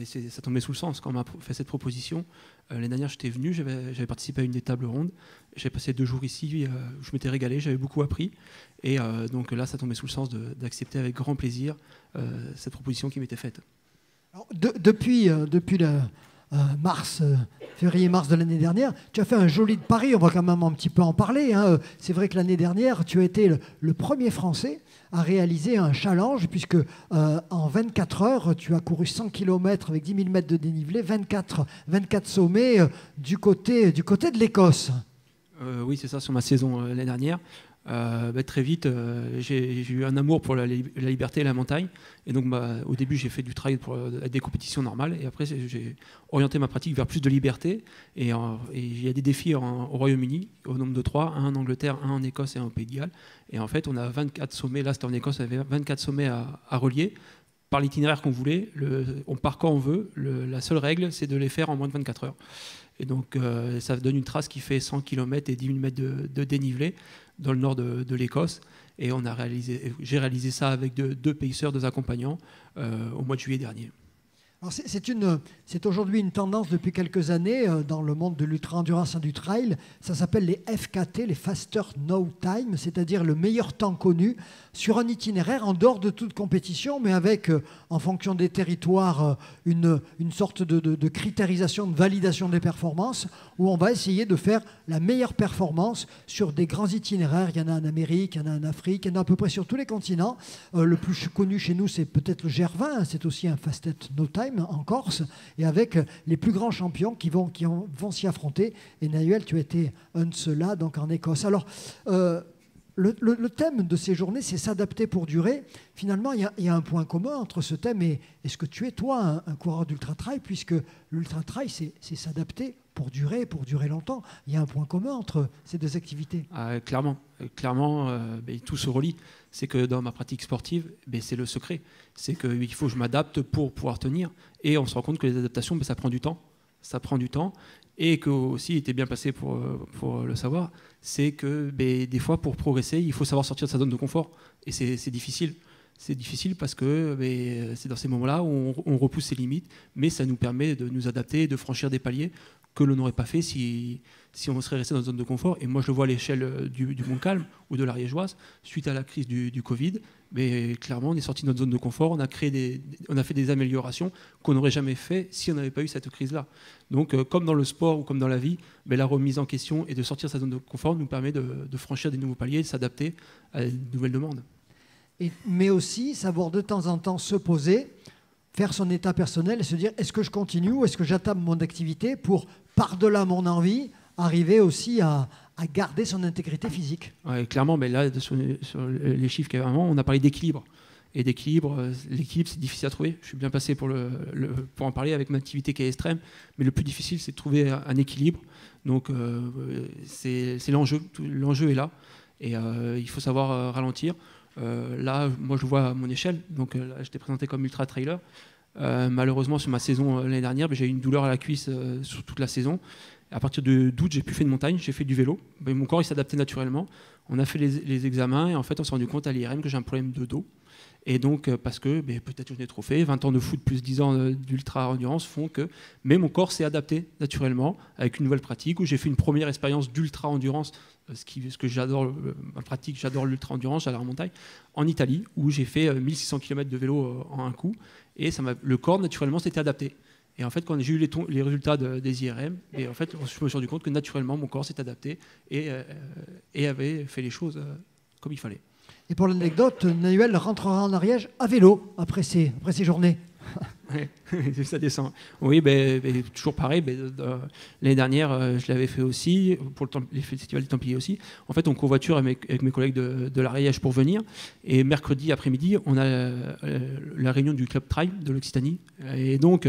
Ça tombait sous le sens quand on m'a fait cette proposition. L'année dernière, j'étais venu, j'avais participé à une des tables rondes. J'ai passé 2 jours ici, je m'étais régalé, j'avais beaucoup appris. Et donc là, ça tombait sous le sens d'accepter avec grand plaisir cette proposition qui m'était faite. Alors, depuis le février-mars de l'année dernière, tu as fait un joli pari, on va quand même un petit peu en parler. Hein. C'est vrai que l'année dernière, tu as été le premier Français à réaliser un challenge, puisque en 24 heures, tu as couru 100 km avec 10 000 mètres de dénivelé, 24 sommets du côté de l'Écosse. Oui, c'est ça, sur ma saison l'année dernière. Très vite, j'ai eu un amour pour la liberté et la montagne. Et donc, au début, j'ai fait du trail pour des compétitions normales. Et après, j'ai orienté ma pratique vers plus de liberté. Et il y a des défis au Royaume-Uni, au nombre de 3, un en Angleterre, un en Écosse et un au Pays de Galles. Et en fait, on a 24 sommets. Là, c'était en Écosse, on avait 24 sommets à relier par l'itinéraire qu'on voulait. On part quand on veut. La seule règle, c'est de les faire en moins de 24 heures. Et donc, ça donne une trace qui fait 100 km et 10 000 mètres de dénivelé dans le nord de l'Écosse. Et j'ai réalisé ça avec 2 pacers, 2 accompagnants, au mois de juillet dernier. Alors c'est aujourd'hui une tendance depuis quelques années dans le monde de l'ultra-endurance et du trail. Ça s'appelle les FKT, les Faster No Time, c'est-à-dire le meilleur temps connu sur un itinéraire en dehors de toute compétition, mais avec, en fonction des territoires, une sorte de critérisation, de validation des performances, où on va essayer de faire la meilleure performance sur des grands itinéraires. Il y en a en Amérique, il y en a en Afrique, il y en a à peu près sur tous les continents. Le plus connu chez nous, c'est peut-être le GR20, c'est aussi un Faster No Time en Corse, et avec les plus grands champions qui vont s'y affronter. Et Nahuel, tu as été un de ceux-là, donc en Écosse. Alors, le thème de ces journées, c'est s'adapter pour durer. Finalement, il y a un point commun entre ce thème et ce que tu es, toi, un coureur d'ultra-trail, puisque l'ultra-trail, c'est s'adapter pour durer longtemps. Il y a un point commun entre ces 2 activités. Clairement, tout se relie. C'est que dans ma pratique sportive, c'est le secret. C'est qu'il faut que je m'adapte pour pouvoir tenir. Et on se rend compte que les adaptations, ça prend du temps. Ça prend du temps. Et que aussi, il était bien placé pour le savoir, c'est que des fois, pour progresser, il faut savoir sortir de sa zone de confort. Et c'est difficile. C'est difficile parce que c'est dans ces moments-là où on repousse ses limites, mais ça nous permet de nous adapter, de franchir des paliers que l'on n'aurait pas fait si on serait resté dans une zone de confort. Et moi, je le vois à l'échelle du Montcalm ou de l'Ariégeoise, suite à la crise du Covid. Mais clairement, on est sorti de notre zone de confort, on a fait des améliorations qu'on n'aurait jamais fait si on n'avait pas eu cette crise-là. Donc, comme dans le sport ou comme dans la vie, la remise en question et de sortir de sa zone de confort nous permet de franchir des nouveaux paliers, de s'adapter à de nouvelles demandes. Mais aussi savoir de temps en temps se poser, faire son état personnel et se dire est-ce que je continue ou est-ce que j'attame mon activité pour, par-delà mon envie, arriver aussi à garder son intégrité physique. Ouais, clairement, là, sur les chiffres qu'il y avait avant, on a parlé d'équilibre. Et d'équilibre, l'équilibre, c'est difficile à trouver. Je suis bien passé pour en parler avec ma activité qui est extrême, mais le plus difficile, c'est de trouver un équilibre. Donc, c'est l'enjeu. L'enjeu est là. Et il faut savoir ralentir. Là, moi, je le vois à mon échelle. Donc, là, j'étais présenté comme ultra-trailer. Malheureusement, sur ma saison l'année dernière, j'ai eu une douleur à la cuisse sur toute la saison. À partir d'août, j'ai plus fait de montagne, j'ai fait du vélo. Mon corps, il s'adaptait naturellement. On a fait les examens et en fait, on s'est rendu compte à l'IRM que j'ai un problème de dos. Et donc, parce que peut-être que je n'ai trop fait, 20 ans de foot plus 10 ans d'ultra-endurance font que... Mais mon corps s'est adapté naturellement avec une nouvelle pratique où j'ai fait une première expérience d'ultra-endurance, ce que j'adore, ma pratique, j'adore l'ultra-endurance, j'adore la montagne, en Italie, où j'ai fait 1600 km de vélo en un coup. Et le corps, naturellement, s'était adapté. Et en fait, quand j'ai eu les résultats des IRM, et en fait, je me suis rendu compte que naturellement, mon corps s'est adapté et avait fait les choses comme il fallait. Et pour l'anecdote, Nahuel rentrera en Ariège à vélo après ces journées. Oui, ça descend. Oui, toujours pareil. L'année dernière, je l'avais fait aussi, pour les festivals des Templiers aussi. En fait, on covoiture avec mes collègues de l'Ariège pour venir. Et mercredi après-midi, on a la réunion du Club Trail de l'Occitanie. Et donc,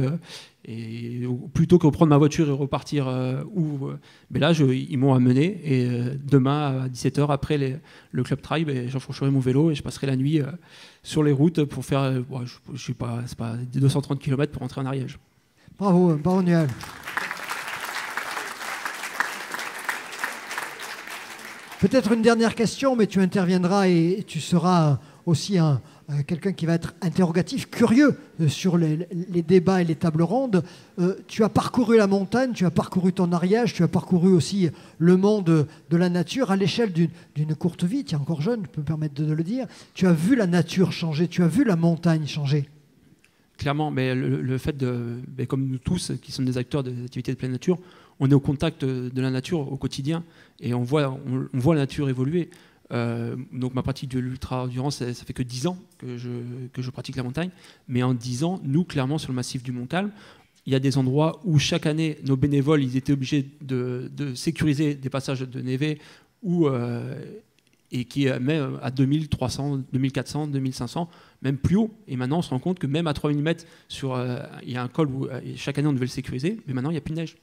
plutôt que de prendre ma voiture et repartir là, ils m'ont amené. Et demain, à 17h, après le Club Trail, j'enfourcherai mon vélo et je passerai la nuit sur les routes pour faire, je sais pas, c'est pas 230 km pour rentrer en Ariège. Bravo Nahuel. Peut-être une dernière question, mais tu interviendras et tu seras aussi quelqu'un qui va être interrogatif, curieux sur les débats et les tables rondes. Tu as parcouru la montagne, tu as parcouru ton Ariège, tu as parcouru aussi le monde de la nature à l'échelle d'une courte vie. Tu es encore jeune, je peux me permettre de le dire. Tu as vu la nature changer, tu as vu la montagne changer. Clairement, mais le fait comme nous tous qui sommes des acteurs des activités de pleine nature, on est au contact de la nature au quotidien et on voit la nature évoluer. Donc ma pratique de l'ultra-endurance, ça fait que 10 ans que je pratique la montagne. Mais en 10 ans, nous, clairement, sur le massif du Mont-Calm, il y a des endroits où chaque année, nos bénévoles, ils étaient obligés de sécuriser des passages de névé et qui même à 2300, 2400, 2500, même plus haut. Et maintenant, on se rend compte que même à 3000 mètres, il y a un col où chaque année, on devait le sécuriser, mais maintenant, il n'y a plus de neige.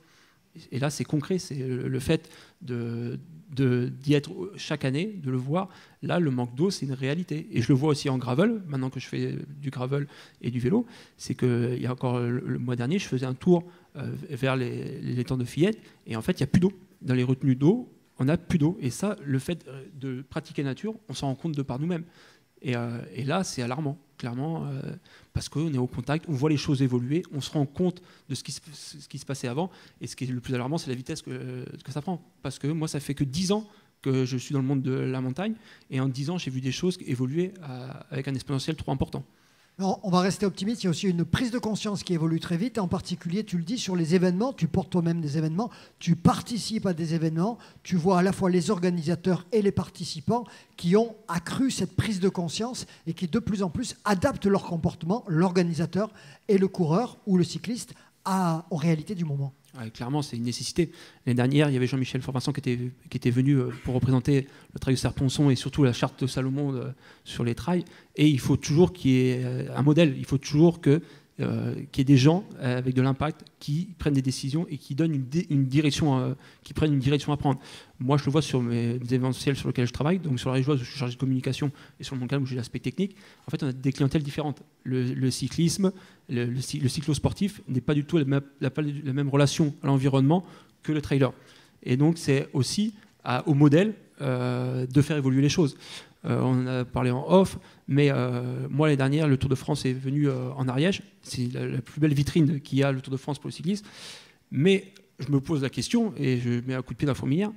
Et là, c'est concret, c'est le fait d'y être chaque année, de le voir. Là, le manque d'eau, c'est une réalité. Et je le vois aussi en gravel, maintenant que je fais du gravel et du vélo. C'est qu'il y a encore le mois dernier, je faisais un tour vers les temps de Fillette, et en fait, il n'y a plus d'eau. Dans les retenues d'eau, on n'a plus d'eau. Et ça, le fait de pratiquer nature, on s'en rend compte de par nous-mêmes. Et là, c'est alarmant, clairement, parce qu'on est au contact, on voit les choses évoluer, on se rend compte de ce qui se passait avant. Et ce qui est le plus alarmant, c'est la vitesse que ça prend. Parce que moi, ça fait que 10 ans que je suis dans le monde de la montagne. Et en 10 ans, j'ai vu des choses évoluer avec un exponentiel trop important. Alors, on va rester optimiste. Il y a aussi une prise de conscience qui évolue très vite. En particulier, tu le dis, sur les événements. Tu portes toi-même des événements. Tu participes à des événements. Tu vois à la fois les organisateurs et les participants qui ont accru cette prise de conscience et qui de plus en plus adaptent leur comportement, l'organisateur et le coureur ou le cycliste, aux réalités du moment. Ouais, clairement, c'est une nécessité. L'année dernière, il y avait Jean-Michel Fort-Vincent qui était venu pour représenter le trail de Serponçon et surtout la charte de Salomon sur les trails. Et il faut toujours qu'il y ait un modèle. Il faut toujours qu'il y ait des gens avec de l'impact qui prennent des décisions et qui donnent une direction, qui prennent une direction à prendre. Moi, je le vois sur mes événementiels sur lesquels je travaille, donc sur la Rigeoise où je suis chargé de communication et sur le Mont-Calm où j'ai l'aspect technique. En fait, on a des clientèles différentes. Le cyclisme, le cyclo-sportif n'a pas du tout la même relation à l'environnement que le trailer. Et donc, c'est aussi au modèle de faire évoluer les choses. On en a parlé en off, mais moi, l'année dernière, le Tour de France est venu en Ariège. C'est la plus belle vitrine qu'il y a, le Tour de France pour le cyclisme. Mais je me pose la question, et je mets un coup de pied dans la fourmilière,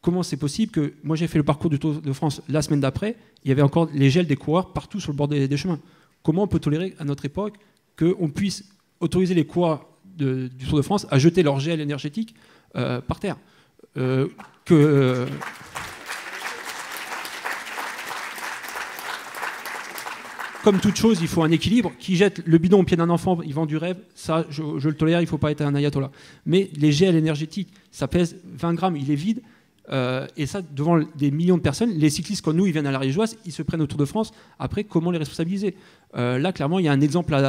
comment c'est possible que, moi j'ai fait le parcours du Tour de France la semaine d'après, il y avait encore les gels des coureurs partout sur le bord des chemins. Comment on peut tolérer à notre époque qu'on puisse autoriser les coureurs du Tour de France à jeter leur gel énergétique par terre Comme toute chose, il faut un équilibre. Qui jette le bidon au pied d'un enfant, il vend du rêve. Ça, je le tolère, il ne faut pas être un ayatollah. Mais les gels énergétiques, ça pèse 20 grammes, il est vide. Et ça, devant des millions de personnes, les cyclistes comme nous, ils viennent à la Rigeoise, ils se prennent au Tour de France. Après, comment les responsabiliser ? Là, clairement, il y a un exemple il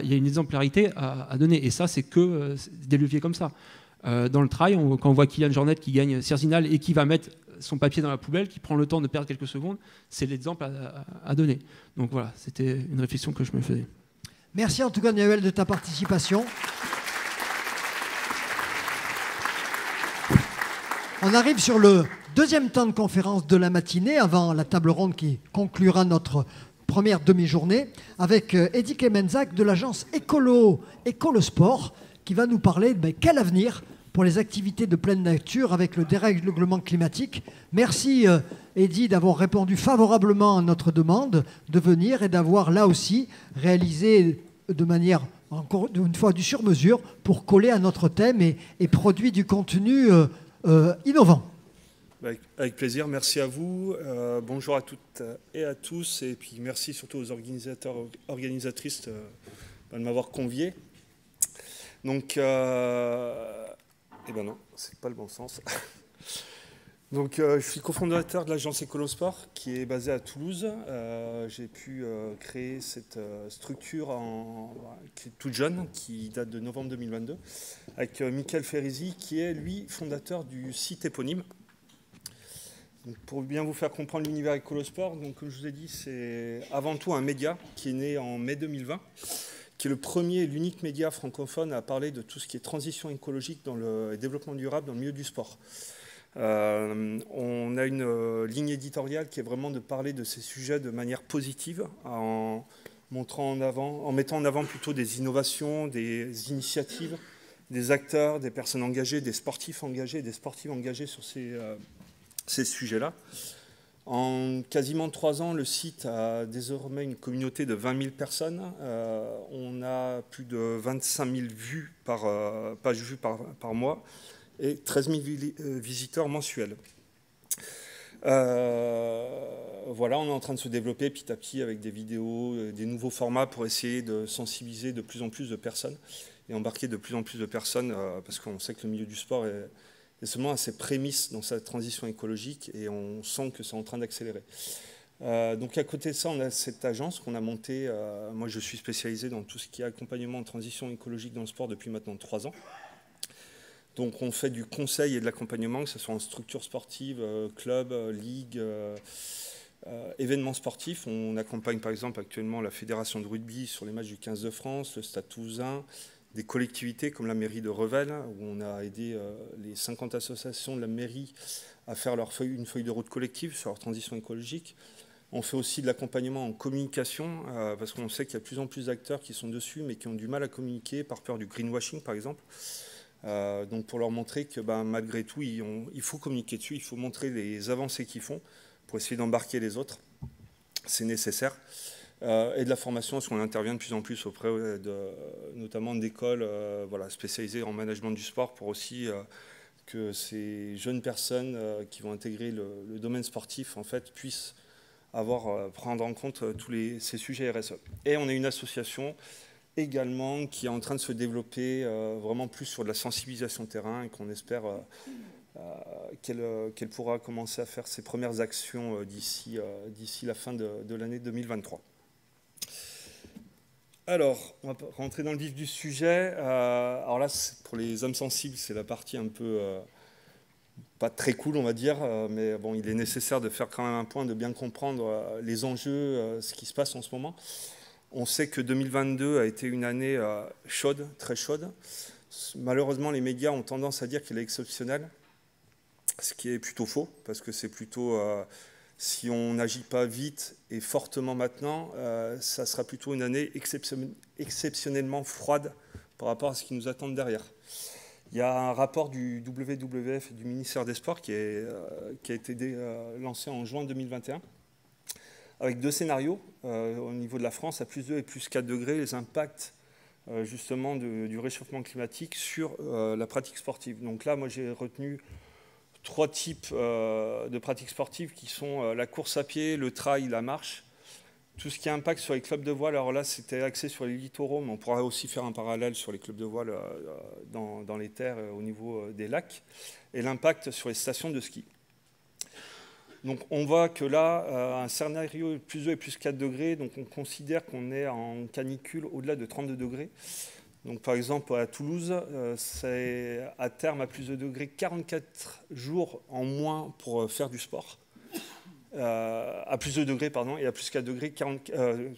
y a une exemplarité à donner. Et ça, c'est que des leviers comme ça. Dans le trail, quand on voit Kylian Jornet qui gagne Cerzinal et qui va mettre son papier dans la poubelle, qui prend le temps de perdre quelques secondes, c'est l'exemple à donner. Donc voilà, c'était une réflexion que je me faisais. Merci en tout cas, Noël, de ta participation. On arrive sur le deuxième temps de conférence de la matinée, avant la table ronde qui conclura notre première demi-journée, avec Eddy Clemenzac de l'agence Écolosport, qui va nous parler de quel avenir pour les activités de pleine nature avec le dérèglement climatique. Merci Eddy d'avoir répondu favorablement à notre demande de venir et d'avoir là aussi réalisé de manière, encore une fois, du sur-mesure pour coller à notre thème et produit du contenu innovant. Avec plaisir, merci à vous. Bonjour à toutes et à tous. Et puis merci surtout aux organisateurs, organisatrices de m'avoir convié. Donc, eh ben non, c'est pas le bon sens. Donc, je suis cofondateur de l'agence Écolosport qui est basée à Toulouse. J'ai pu créer cette structure qui est toute jeune, qui date de novembre 2022, avec Michael Ferrizi, qui est, lui, fondateur du site éponyme. Donc, pour bien vous faire comprendre l'univers Écolosport, donc, comme je vous ai dit, c'est avant tout un média qui est né en mai 2020, qui est le premier et l'unique média francophone à parler de tout ce qui est transition écologique et développement durable dans le milieu du sport. On a une ligne éditoriale qui est vraiment de parler de ces sujets de manière positive, en mettant en avant plutôt des innovations, des initiatives, des acteurs, des personnes engagées, des sportifs engagés, des sportives engagées sur ces sujets-là. En quasiment 3 ans, le site a désormais une communauté de 20 000 personnes. On a plus de 25 000 pages vues par mois et 13 000 visiteurs mensuels. Voilà, on est en train de se développer petit à petit avec des vidéos, des nouveaux formats pour essayer de sensibiliser de plus en plus de personnes et embarquer de plus en plus de personnes parce qu'on sait que le milieu du sport est seulement à ses prémices dans sa transition écologique et on sent que c'est en train d'accélérer. Donc à côté de ça, on a cette agence qu'on a montée. Moi, je suis spécialisé dans tout ce qui est accompagnement en transition écologique dans le sport depuis maintenant 3 ans. Donc on fait du conseil et de l'accompagnement, que ce soit en structure sportive, club, ligue, événements sportifs. On accompagne par exemple actuellement la Fédération de rugby sur les matchs du 15 de France, le Stade Toulousain, des collectivités comme la mairie de Revel, où on a aidé les 50 associations de la mairie à faire une feuille de route collective sur leur transition écologique. On fait aussi de l'accompagnement en communication, parce qu'on sait qu'il y a de plus en plus d'acteurs qui sont dessus, mais qui ont du mal à communiquer par peur du greenwashing, par exemple. Donc pour leur montrer que malgré tout, il faut communiquer dessus, il faut montrer les avancées qu'ils font pour essayer d'embarquer les autres. C'est nécessaire. Et de la formation, parce qu'on intervient de plus en plus auprès notamment d'écoles spécialisées en management du sport pour aussi que ces jeunes personnes qui vont intégrer le domaine sportif en fait, puissent prendre en compte tous ces sujets RSE. Et on a une association également qui est en train de se développer vraiment plus sur de la sensibilisation de terrain et qu'on espère qu'elle pourra commencer à faire ses premières actions d'ici la fin de l'année 2023. Alors, on va rentrer dans le vif du sujet. Alors là, pour les âmes sensibles, c'est la partie un peu pas très cool, on va dire, mais bon, il est nécessaire de faire quand même un point, de bien comprendre les enjeux, ce qui se passe en ce moment. On sait que 2022 a été une année chaude, très chaude. Malheureusement, les médias ont tendance à dire qu'elle est exceptionnelle, ce qui est plutôt faux, parce que c'est plutôt, si on n'agit pas vite et fortement maintenant, ça sera plutôt une année exceptionnellement froide par rapport à ce qui nous attend derrière. Il y a un rapport du WWF et du ministère des Sports qui a été lancé en juin 2021, avec 2 scénarios au niveau de la France, à +2 et +4 degrés, les impacts justement du réchauffement climatique sur la pratique sportive. Donc là, moi j'ai retenu 3 types de pratiques sportives qui sont la course à pied, le trail, la marche. Tout ce qui a impact sur les clubs de voile, alors là c'était axé sur les littoraux, mais on pourra aussi faire un parallèle sur les clubs de voile dans les terres au niveau des lacs, et l'impact sur les stations de ski. Donc on voit que là, un scénario +2 et +4 degrés, donc on considère qu'on est en canicule au-delà de 32 degrés. Donc par exemple à Toulouse, c'est à terme à +2 degrés, 44 jours en moins pour faire du sport. À +2 degrés, pardon, et à +4 degrés,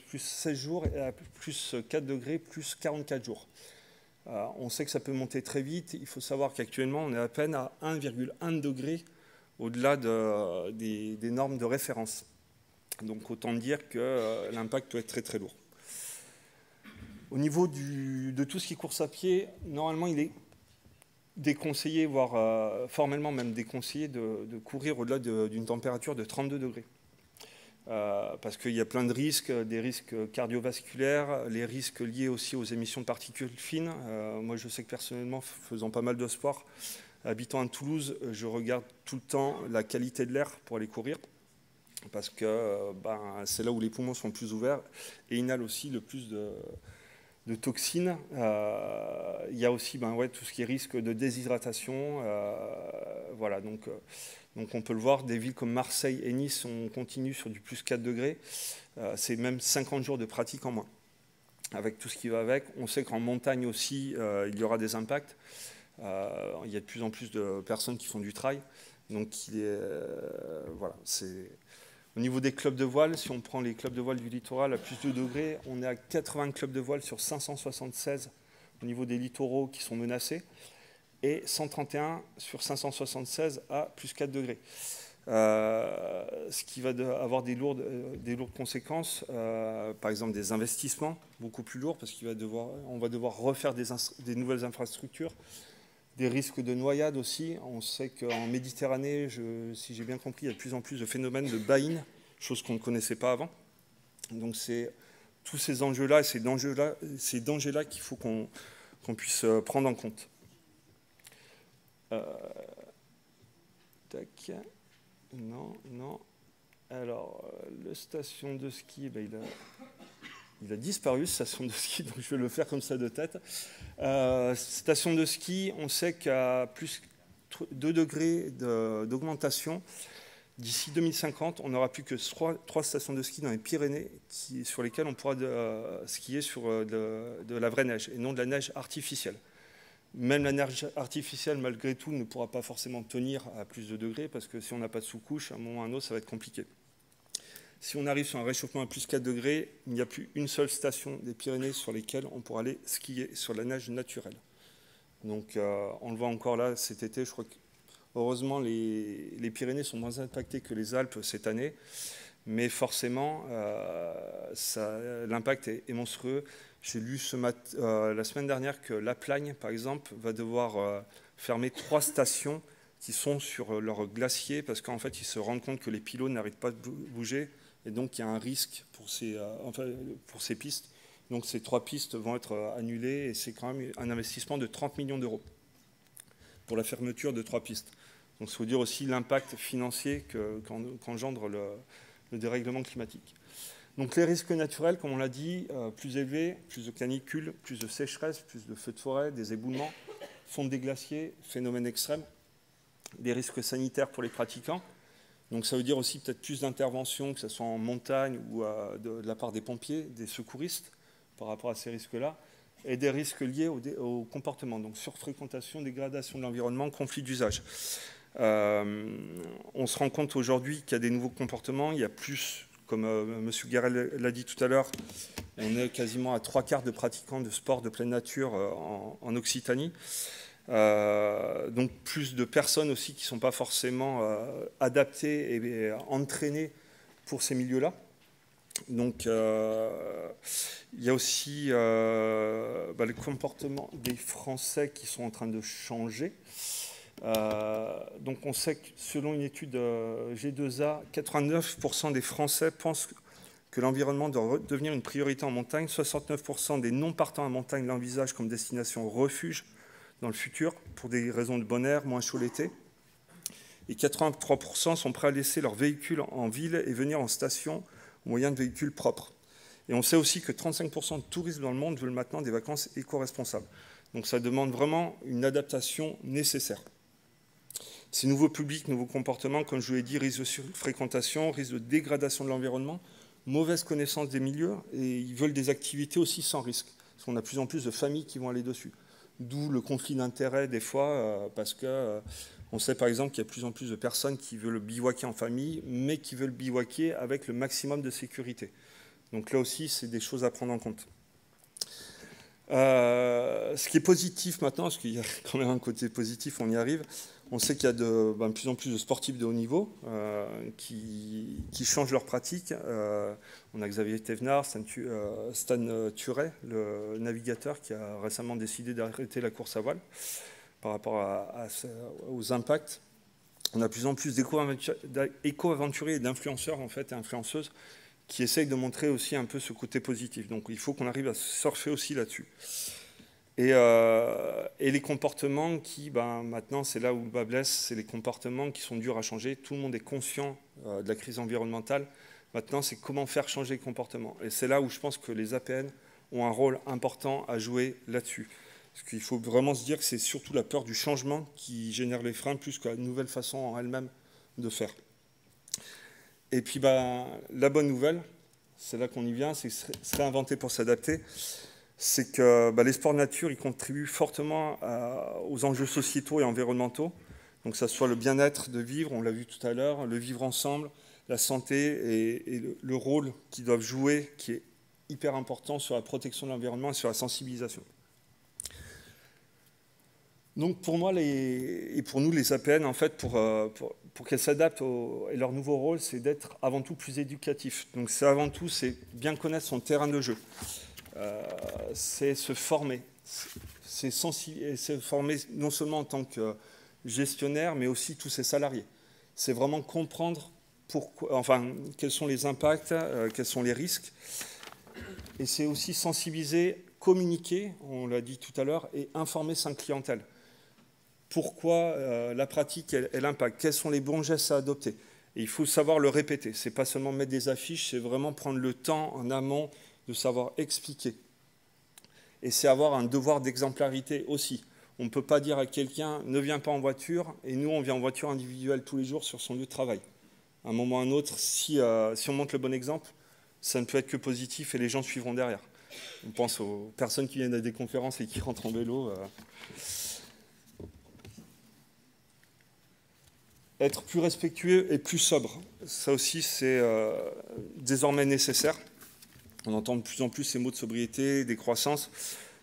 plus 16 jours, et à +4 degrés, plus 44 jours. On sait que ça peut monter très vite. Il faut savoir qu'actuellement, on est à peine à 1,1 degré au-delà des normes de référence. Donc autant dire que l'impact peut être très très lourd. Au niveau de tout ce qui est course à pied, normalement il est déconseillé, voire formellement même déconseillé de courir au-delà d'une température de 32 degrés. Parce qu'il y a plein de risques, des risques cardiovasculaires, les risques liés aussi aux émissions de particules fines. Moi je sais que personnellement, faisant pas mal de sport, habitant à Toulouse, je regarde tout le temps la qualité de l'air pour aller courir, parce que c'est là où les poumons sont le plus ouverts et inhalent aussi le plus de toxines. Il y a aussi tout ce qui est risque de déshydratation. Voilà, donc on peut le voir, des villes comme Marseille et Nice, on continue sur du +4 degrés. C'est même 50 jours de pratique en moins. Avec tout ce qui va avec, on sait qu'en montagne aussi, il y aura des impacts. Il y a de plus en plus de personnes qui font du trail. Donc, voilà, c'est... Au niveau des clubs de voile, si on prend les clubs de voile du littoral à +2 degrés, on est à 80 clubs de voile sur 576 au niveau des littoraux qui sont menacés. et 131 sur 576 à plus 4 degrés. Ce qui va avoir des lourdes conséquences, par exemple des investissements beaucoup plus lourds, parce qu'on va devoir refaire des nouvelles infrastructures, des risques de noyade aussi. On sait qu'en Méditerranée, si j'ai bien compris, il y a de plus en plus de phénomènes de baïnes, chose qu'on ne connaissait pas avant. Donc c'est tous ces enjeux-là et ces dangers-là qu'il faut qu'on puisse prendre en compte. Tac. Non. Alors, la station de ski, il a disparu, station de ski, donc je vais le faire comme ça de tête. Station de ski, on sait qu'à plus 2 degrés d'augmentation, d'ici 2050, on n'aura plus que 3 stations de ski dans les Pyrénées sur lesquelles on pourra skier sur de la vraie neige et non de la neige artificielle. Même la neige artificielle, malgré tout, ne pourra pas forcément tenir à plus de degrés, parce que si on n'a pas de sous-couche, à un moment ou à un autre, ça va être compliqué. Si on arrive sur un réchauffement à plus 4 degrés, il n'y a plus une seule station des Pyrénées sur lesquelles on pourra aller skier sur la neige naturelle. Donc on le voit encore là cet été, je crois que heureusement les Pyrénées sont moins impactées que les Alpes cette année, mais forcément l'impact est monstrueux. J'ai lu la semaine dernière que La Plagne, par exemple, va devoir fermer 3 stations qui sont sur leur glacier parce qu'en fait, ils se rendent compte que les pylônes n'arrêtent pas de bouger et donc il y a un risque pour ces pistes. Donc ces 3 pistes vont être annulées et c'est quand même un investissement de 30 millions d'euros pour la fermeture de 3 pistes. Donc il faut dire aussi l'impact financier qu'engendre le dérèglement climatique. Donc les risques naturels, comme on l'a dit, plus élevés, plus de canicules, plus de sécheresse, plus de feux de forêt, des éboulements, fonte des glaciers, phénomènes extrêmes, des risques sanitaires pour les pratiquants. Donc ça veut dire aussi peut-être plus d'interventions, que ce soit en montagne ou de la part des pompiers, des secouristes, par rapport à ces risques-là, et des risques liés au comportement, donc surfréquentation, dégradation de l'environnement, conflit d'usage. On se rend compte aujourd'hui qu'il y a des nouveaux comportements, il y a plus... Comme M. Guérel l'a dit tout à l'heure, on est quasiment à 3/4 de pratiquants de sport de pleine nature en Occitanie. Donc plus de personnes aussi qui ne sont pas forcément adaptées et entraînées pour ces milieux-là. Donc il y a aussi le comportement des Français qui sont en train de changer. Donc on sait que selon une étude G2A, 89% des Français pensent que l'environnement doit devenir une priorité en montagne. 69% des non-partants en montagne l'envisagent comme destination refuge dans le futur pour des raisons de bon air, moins chaud l'été. Et 83% sont prêts à laisser leur véhicule en ville et venir en station au moyen de véhicules propres. Et on sait aussi que 35% de touristes dans le monde veulent maintenant des vacances éco-responsables. Donc ça demande vraiment une adaptation nécessaire. Ces nouveaux publics, nouveaux comportements, comme je vous l'ai dit, risque de surfréquentation, risque de dégradation de l'environnement, mauvaise connaissance des milieux, et ils veulent des activités aussi sans risque. Parce qu'on a de plus en plus de familles qui vont aller dessus. D'où le conflit d'intérêts des fois, parce qu'on sait par exemple qu'il y a de plus en plus de personnes qui veulent bivouaquer en famille, mais qui veulent bivouaquer avec le maximum de sécurité. Donc là aussi, c'est des choses à prendre en compte. Ce qui est positif maintenant, parce qu'il y a quand même un côté positif, on y arrive, on sait qu'il y a de plus en plus de sportifs de haut niveau qui changent leur pratique. On a Xavier Thévenard, Stan Turet, le navigateur, qui a récemment décidé d'arrêter la course à voile par rapport aux impacts. On a de plus en plus d'éco-aventuriers et d'influenceurs en fait, et influenceuses qui essayent de montrer aussi un peu ce côté positif. Donc il faut qu'on arrive à surfer aussi là-dessus. Et les comportements qui, maintenant, c'est là où le bas blesse, c'est les comportements qui sont durs à changer. Tout le monde est conscient de la crise environnementale. Maintenant, c'est comment faire changer les comportements. Et c'est là où je pense que les APN ont un rôle important à jouer là-dessus. Parce qu'il faut vraiment se dire que c'est surtout la peur du changement qui génère les freins plus que la nouvelle façon en elle-même de faire. Et puis, la bonne nouvelle, c'est là qu'on y vient, c'est se réinventer pour s'adapter. C'est que les sports de nature, ils contribuent fortement aux enjeux sociétaux et environnementaux. Donc, que ce soit le bien-être de vivre, on l'a vu tout à l'heure, le vivre ensemble, la santé et le rôle qu'ils doivent jouer, qui est hyper important sur la protection de l'environnement et sur la sensibilisation. Donc pour moi et pour nous, les APN, en fait, pour qu'elles s'adaptent et leur nouveau rôle, c'est d'être avant tout plus éducatif. Donc c'est avant tout, c'est bien connaître son terrain de jeu. C'est se former. C'est se former non seulement en tant que gestionnaire, mais aussi tous ses salariés. C'est vraiment comprendre quels sont les impacts, quels sont les risques. Et c'est aussi sensibiliser, communiquer, on l'a dit tout à l'heure, et informer sa clientèle. Pourquoi la pratique elle impacte, quels sont les bons gestes à adopter. Et il faut savoir le répéter. Ce n'est pas seulement mettre des affiches, c'est vraiment prendre le temps en amont de savoir expliquer. Et c'est avoir un devoir d'exemplarité aussi. On ne peut pas dire à quelqu'un « ne viens pas en voiture » et nous, on vient en voiture individuelle tous les jours sur son lieu de travail. À un moment ou à un autre, si on montre le bon exemple, ça ne peut être que positif et les gens suivront derrière. On pense aux personnes qui viennent à des conférences et qui rentrent en vélo. Être plus respectueux et plus sobre, ça aussi c'est désormais nécessaire. On entend de plus en plus ces mots de sobriété, décroissance.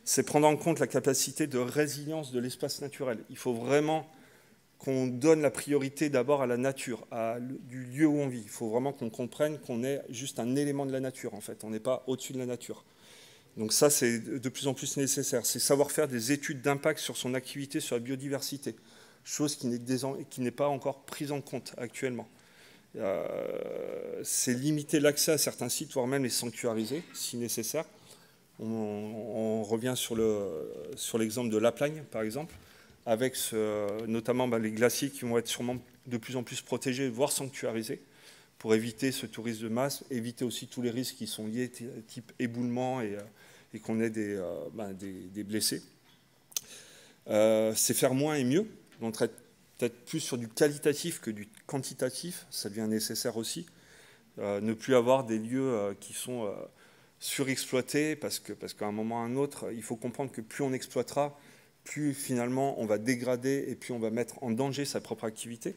C'est prendre en compte la capacité de résilience de l'espace naturel. Il faut vraiment qu'on donne la priorité d'abord à la nature, du lieu où on vit. Il faut vraiment qu'on comprenne qu'on est juste un élément de la nature, en fait. On n'est pas au-dessus de la nature. Donc ça, c'est de plus en plus nécessaire. C'est savoir faire des études d'impact sur son activité, sur la biodiversité, chose qui n'est pas encore prise en compte actuellement. C'est limiter l'accès à certains sites, voire même les sanctuariser, si nécessaire. On revient sur l'exemple de La Plagne, par exemple, avec notamment les glaciers qui vont être sûrement de plus en plus protégés, voire sanctuarisés, pour éviter ce tourisme de masse, éviter aussi tous les risques qui sont liés, type éboulement, et qu'on ait des blessés. C'est faire moins et mieux. On traite peut-être plus sur du qualitatif que du quantitatif, ça devient nécessaire aussi. Ne plus avoir des lieux qui sont surexploités, parce qu'à un moment ou à un autre, il faut comprendre que plus on exploitera, plus finalement on va dégrader et puis on va mettre en danger sa propre activité.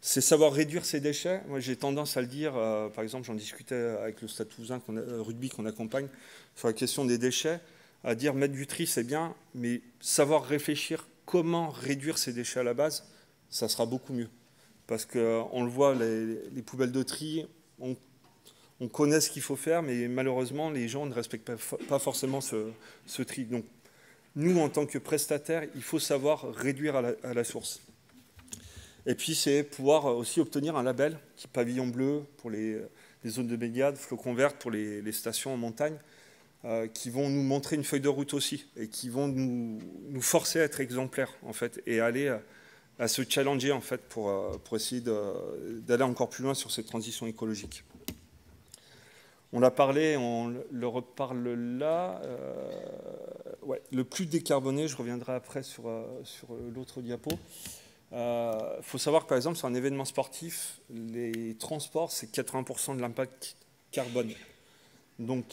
C'est savoir réduire ses déchets. Moi j'ai tendance à le dire, par exemple j'en discutais avec le Stade Toulousain rugby qu'on accompagne sur la question des déchets, à dire mettre du tri c'est bien, mais savoir réfléchir comment réduire ces déchets à la base, ça sera beaucoup mieux. Parce qu'on le voit, les poubelles de tri, on connaît ce qu'il faut faire, mais malheureusement, les gens ne respectent pas forcément ce tri. Donc, nous, en tant que prestataires, il faut savoir réduire à la source. Et puis, c'est pouvoir aussi obtenir un label, qui pavillon bleu pour les zones de baignade, flocon vert pour les stations en montagne, qui vont nous montrer une feuille de route aussi, et qui vont nous forcer à être exemplaires, en fait, et aller à se challenger, en fait, pour essayer d'aller encore plus loin sur cette transition écologique. On l'a parlé, on le reparle là. Ouais, le plus décarboné, je reviendrai après sur l'autre diapo. Faut savoir que, par exemple, sur un événement sportif, les transports, c'est 80% de l'impact carbone. Donc,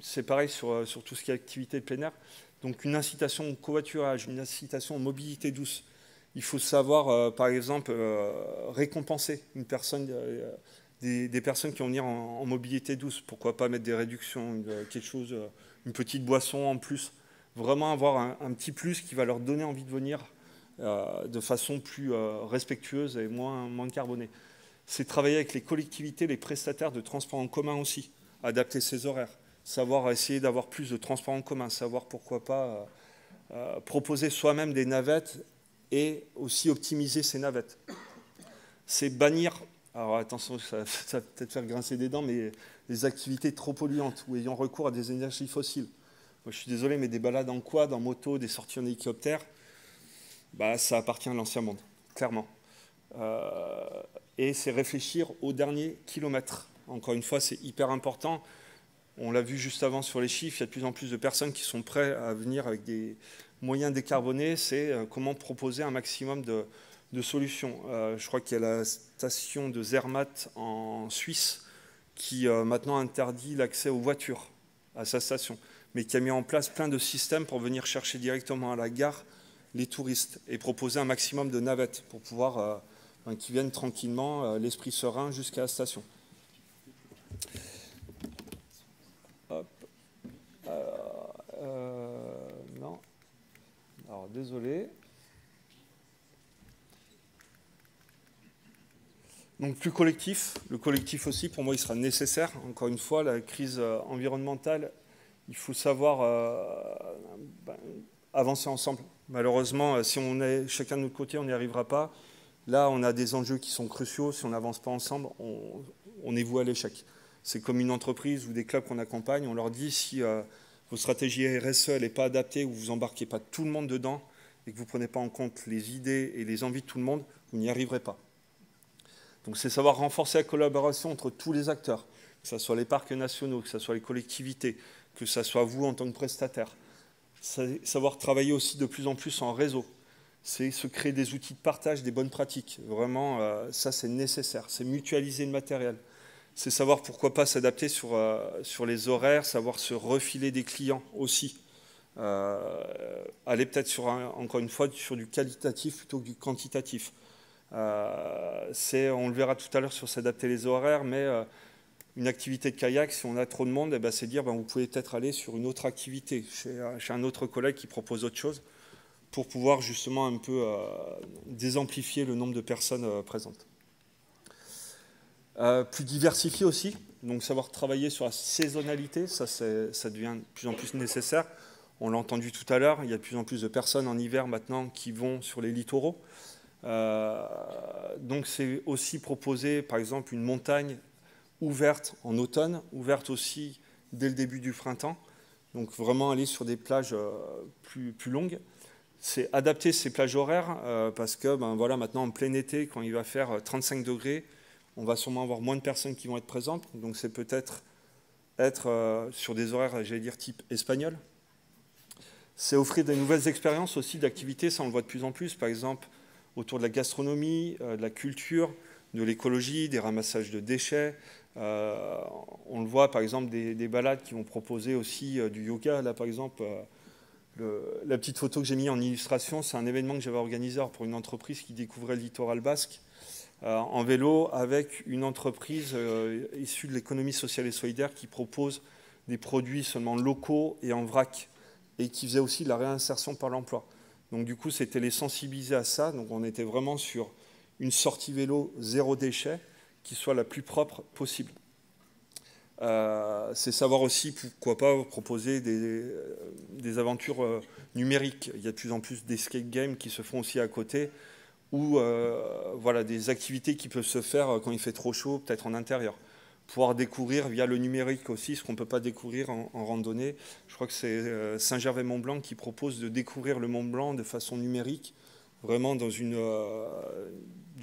c'est pareil sur tout ce qui est activité de plein air. Donc, une incitation au covoiturage, une incitation aux mobilités douces. Il faut savoir, par exemple, récompenser une personne, des personnes qui vont venir en mobilité douce. Pourquoi pas mettre des réductions, quelque chose, une petite boisson en plus. Vraiment avoir un petit plus qui va leur donner envie de venir de façon plus respectueuse et moins carbonée. C'est travailler avec les collectivités, les prestataires de transport en commun aussi, adapter ses horaires, savoir essayer d'avoir plus de transport en commun, savoir pourquoi pas proposer soi-même des navettes et aussi optimiser ces navettes. C'est bannir, alors attention, ça va peut-être faire grincer des dents, mais les activités trop polluantes ou ayant recours à des énergies fossiles. Moi, je suis désolé, mais des balades en quad, en moto, des sorties en hélicoptère, ça appartient à l'ancien monde, clairement. Et c'est réfléchir au dernier kilomètre. Encore une fois, c'est hyper important. On l'a vu juste avant sur les chiffres, il y a de plus en plus de personnes qui sont prêtes à venir avec des moyens décarbonés. C'est comment proposer un maximum de solutions. Je crois qu'il y a la station de Zermatt en Suisse qui maintenant interdit l'accès aux voitures à sa station, mais qui a mis en place plein de systèmes pour venir chercher directement à la gare les touristes et proposer un maximum de navettes pour pouvoir qu'ils viennent tranquillement, l'esprit serein, jusqu'à la station. Hop. Non. désolé. Donc plus collectif. Le collectif aussi, pour moi, il sera nécessaire. Encore une fois, la crise environnementale, il faut savoir avancer ensemble. Malheureusement, si on est chacun de notre côté, on n'y arrivera pas. Là, on a des enjeux qui sont cruciaux. Si on n'avance pas ensemble, on est voué à l'échec. C'est comme une entreprise ou des clubs qu'on accompagne. On leur dit si vos stratégies RSE n'est pas adaptée ou vous embarquez pas tout le monde dedans et que vous ne prenez pas en compte les idées et les envies de tout le monde, vous n'y arriverez pas. Donc c'est savoir renforcer la collaboration entre tous les acteurs, que ce soit les parcs nationaux, que ce soit les collectivités, que ce soit vous en tant que prestataire. Savoir travailler aussi de plus en plus en réseau. C'est se créer des outils de partage des bonnes pratiques. Vraiment, ça c'est nécessaire. C'est mutualiser le matériel. C'est savoir pourquoi pas s'adapter sur les horaires, savoir se refiler des clients aussi. Aller peut-être encore une fois sur du qualitatif plutôt que du quantitatif. On le verra tout à l'heure sur s'adapter les horaires, mais une activité de kayak, si on a trop de monde, c'est dire vous pouvez peut-être aller sur une autre activité, chez un autre collègue qui propose autre chose, pour pouvoir justement un peu désamplifier le nombre de personnes présentes. Plus diversifié aussi, donc savoir travailler sur la saisonnalité, ça devient de plus en plus nécessaire. On l'a entendu tout à l'heure, il y a de plus en plus de personnes en hiver maintenant qui vont sur les littoraux. Donc c'est aussi proposer par exemple une montagne ouverte en automne, ouverte aussi dès le début du printemps. Donc vraiment aller sur des plages plus longues. C'est adapter ces plages horaires parce que voilà, maintenant en plein été, quand il va faire 35 degrés, on va sûrement avoir moins de personnes qui vont être présentes. Donc c'est peut-être être sur des horaires, j'allais dire, type espagnol. C'est offrir des nouvelles expériences aussi d'activités, ça on le voit de plus en plus, par exemple autour de la gastronomie, de la culture, de l'écologie, des ramassages de déchets. On le voit par exemple des balades qui vont proposer aussi du yoga. Là par exemple, la petite photo que j'ai mise en illustration, c'est un événement que j'avais organisé pour une entreprise qui découvrait le littoral basque en vélo avec une entreprise issue de l'économie sociale et solidaire qui propose des produits seulement locaux et en vrac et qui faisait aussi de la réinsertion par l'emploi. Donc du coup, c'était les sensibiliser à ça. Donc on était vraiment sur une sortie vélo zéro déchet qui soit la plus propre possible. C'est savoir aussi, pourquoi pas, proposer des aventures numériques. Il y a de plus en plus d'escape games qui se font aussi à côté, ou voilà, des activités qui peuvent se faire quand il fait trop chaud, peut-être en intérieur. Pouvoir découvrir via le numérique aussi ce qu'on ne peut pas découvrir en randonnée. Je crois que c'est Saint-Gervais-Mont-Blanc qui propose de découvrir le Mont-Blanc de façon numérique, vraiment d'une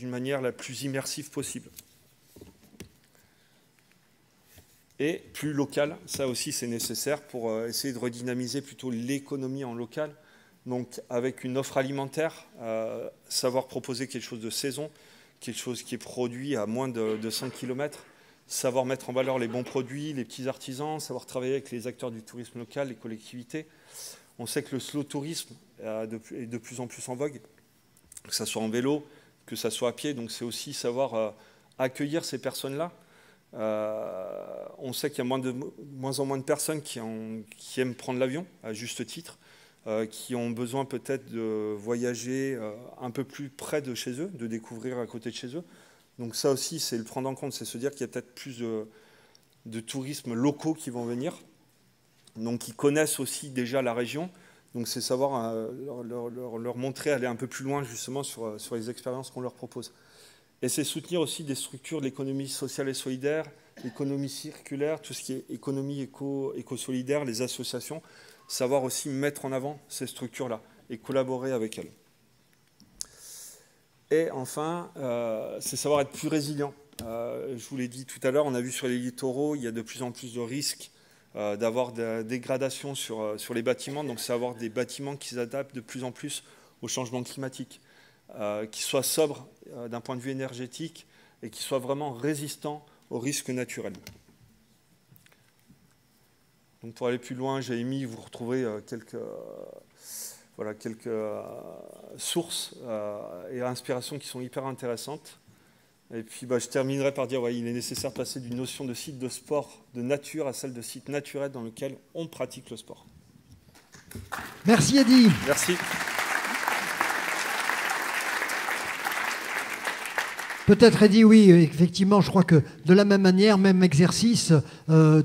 manière la plus immersive possible. Et plus local, ça aussi c'est nécessaire pour essayer de redynamiser plutôt l'économie en local. Donc avec une offre alimentaire, savoir proposer quelque chose de saison, quelque chose qui est produit à moins de 100 km, savoir mettre en valeur les bons produits, les petits artisans, savoir travailler avec les acteurs du tourisme local, les collectivités. On sait que le slow tourisme est de plus en plus en vogue, que ce soit en vélo, que ce soit à pied. Donc c'est aussi savoir accueillir ces personnes-là. On sait qu'il y a moins en moins de personnes qui aiment prendre l'avion, à juste titre, qui ont besoin peut-être de voyager un peu plus près de chez eux, de découvrir à côté de chez eux. Donc ça aussi, c'est le prendre en compte, c'est se dire qu'il y a peut-être plus de tourisme locaux qui vont venir, donc qui connaissent aussi déjà la région. Donc c'est savoir leur montrer, aller un peu plus loin justement sur les expériences qu'on leur propose. Et c'est soutenir aussi des structures de l'économie sociale et solidaire, l'économie circulaire, tout ce qui est économie éco-solidaire, les associations, savoir aussi mettre en avant ces structures-là et collaborer avec elles. Et enfin, c'est savoir être plus résilient. Je vous l'ai dit tout à l'heure, on a vu sur les littoraux, il y a de plus en plus de risques d'avoir des dégradations sur les bâtiments. Donc c'est avoir des bâtiments qui s'adaptent de plus en plus au changement climatique, qui soient sobres d'un point de vue énergétique et qui soient vraiment résistants aux risques naturels. Donc pour aller plus loin, j'ai mis, vous retrouverez quelques sources et inspirations qui sont hyper intéressantes. Et puis je terminerai par dire il est nécessaire de passer d'une notion de site de sport de nature à celle de site naturel dans lequel on pratique le sport. Merci Eddy. Merci. Peut-être, Eddy, oui, effectivement, je crois que de la même manière, même exercice,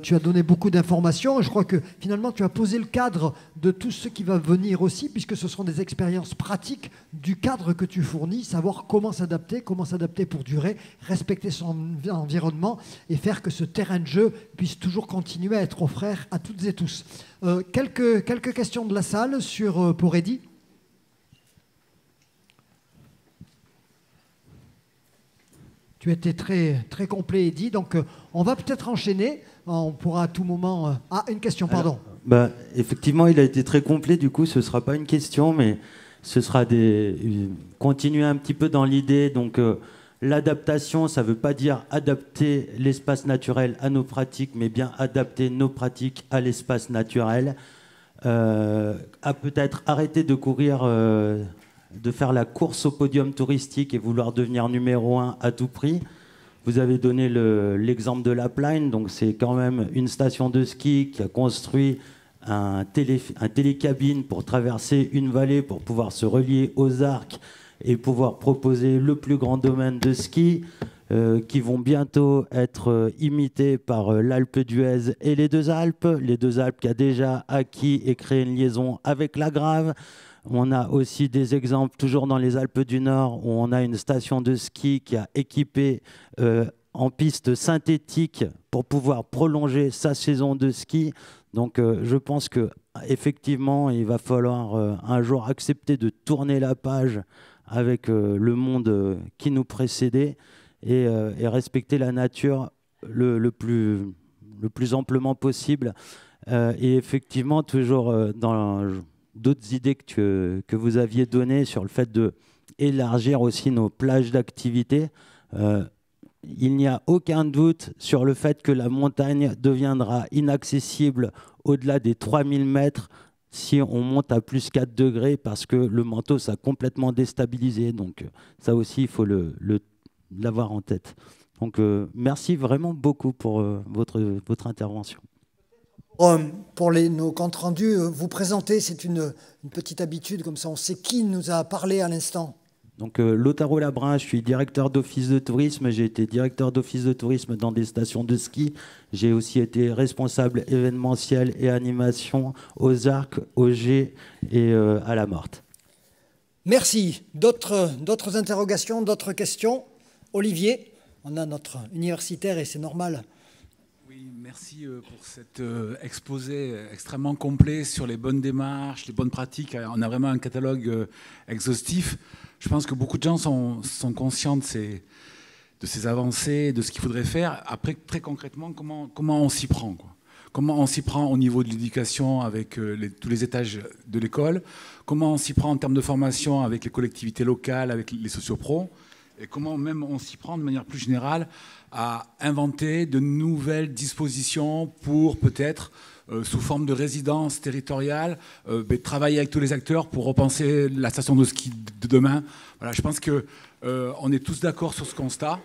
tu as donné beaucoup d'informations. Je crois que finalement, tu as posé le cadre de tout ce qui va venir aussi, puisque ce seront des expériences pratiques du cadre que tu fournis, savoir comment s'adapter pour durer, respecter son environnement et faire que ce terrain de jeu puisse toujours continuer à être offert à toutes et tous. Quelques questions de la salle pour Eddy. Tu étais très, très complet, Eddy. Donc, on va peut-être enchaîner. On pourra à tout moment... Ah, une question, pardon. Alors, effectivement, il a été très complet. Du coup, ce ne sera pas une question, mais ce sera continuer un petit peu dans l'idée. Donc, l'adaptation, ça ne veut pas dire adapter l'espace naturel à nos pratiques, mais bien adapter nos pratiques à l'espace naturel. À peut-être arrêter de courir... de faire la course au podium touristique et vouloir devenir numéro 1 à tout prix. Vous avez donné l'exemple de Lapline, donc c'est quand même une station de ski qui a construit un télécabine pour traverser une vallée pour pouvoir se relier aux arcs et pouvoir proposer le plus grand domaine de ski qui vont bientôt être imités par l'Alpe d'Huez et les Deux Alpes. Les Deux Alpes qui a déjà acquis et créé une liaison avec la Grave. On a aussi des exemples, toujours dans les Alpes du Nord, où on a une station de ski qui a équipé en piste synthétique pour pouvoir prolonger sa saison de ski. Donc je pense qu'effectivement, il va falloir un jour accepter de tourner la page avec le monde qui nous précédait et respecter la nature le plus amplement possible. Et effectivement, toujours dans... d'autres idées que vous aviez données sur le fait d'élargir aussi nos plages d'activité. Il n'y a aucun doute sur le fait que la montagne deviendra inaccessible au-delà des 3000 mètres si on monte à plus 4 degrés parce que le manteau s'est complètement déstabilisé. Donc ça aussi, il faut l'avoir en tête. Donc merci vraiment beaucoup pour votre intervention. Pour nos comptes rendus, vous présenter, c'est une petite habitude, comme ça on sait qui nous a parlé à l'instant. Donc Lautaro Labrin, je suis directeur d'office de tourisme, j'ai été directeur d'office de tourisme dans des stations de ski, j'ai aussi été responsable événementiel et animation aux Arcs, au G et à la Morte. Merci. D'autres interrogations, d'autres questions? Olivier, on a notre universitaire et c'est normal. Merci pour cet exposé extrêmement complet sur les bonnes démarches, les bonnes pratiques. On a vraiment un catalogue exhaustif. Je pense que beaucoup de gens sont conscients de ces avancées, de ce qu'il faudrait faire. Après, très concrètement, comment on s'y prend, quoi. Comment on s'y prend au niveau de l'éducation avec tous les étages de l'école? Comment on s'y prend en termes de formation avec les collectivités locales, avec les sociopros? Et comment même on s'y prend de manière plus générale à inventer de nouvelles dispositions pour peut-être, sous forme de résidence territoriale, travailler avec tous les acteurs pour repenser la station de ski de demain. Voilà, je pense qu'on est tous d'accord sur ce constat.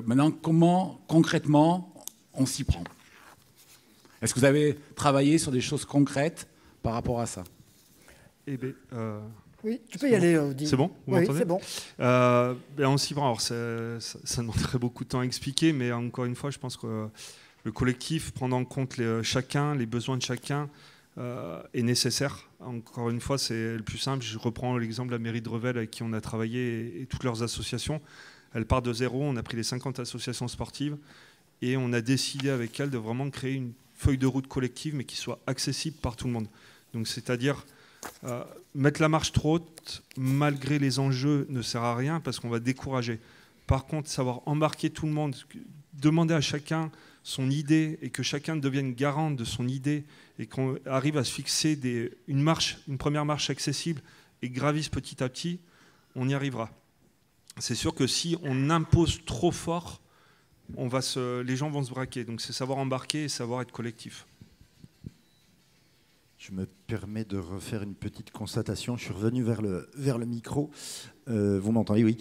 Maintenant, comment concrètement on s'y prend? Est-ce que vous avez travaillé sur des choses concrètes par rapport à ça? Eh bien, oui, tu peux y aller, Audi. C'est bon? Vous oui, m'entendez? c'est bon. On s'y prend. Alors, ça demanderait beaucoup de temps à expliquer, mais encore une fois, je pense que le collectif, prendre en compte les besoins de chacun est nécessaire. Encore une fois, c'est le plus simple. Je reprends l'exemple de la mairie de Revel avec qui on a travaillé et toutes leurs associations. Elles partent de zéro. On a pris les 50 associations sportives et on a décidé avec elles de vraiment créer une feuille de route collective, mais qui soit accessible par tout le monde. Donc, c'est-à-dire... mettre la marche trop haute, malgré les enjeux, ne sert à rien parce qu'on va décourager. Par contre, savoir embarquer tout le monde, demander à chacun son idée et que chacun devienne garant de son idée et qu'on arrive à se fixer une première marche accessible et gravisse petit à petit, on y arrivera. C'est sûr que si on impose trop fort, les gens vont se braquer. Donc c'est savoir embarquer et savoir être collectif. Je me permets de refaire une petite constatation. Je suis revenu vers le micro. Vous m'entendez? Oui.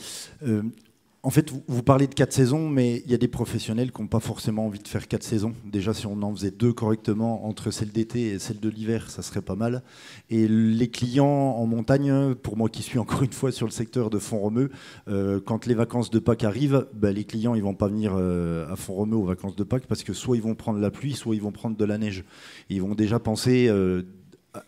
En fait, vous parlez de 4 saisons, mais il y a des professionnels qui n'ont pas forcément envie de faire 4 saisons. Déjà, si on en faisait 2 correctement, entre celle d'été et celle de l'hiver, ça serait pas mal. Et les clients en montagne, pour moi qui suis encore une fois sur le secteur de Font-Romeu, quand les vacances de Pâques arrivent, les clients ils vont pas venir à Font-Romeu aux vacances de Pâques parce que soit ils vont prendre la pluie, soit ils vont prendre de la neige. Et ils vont déjà penser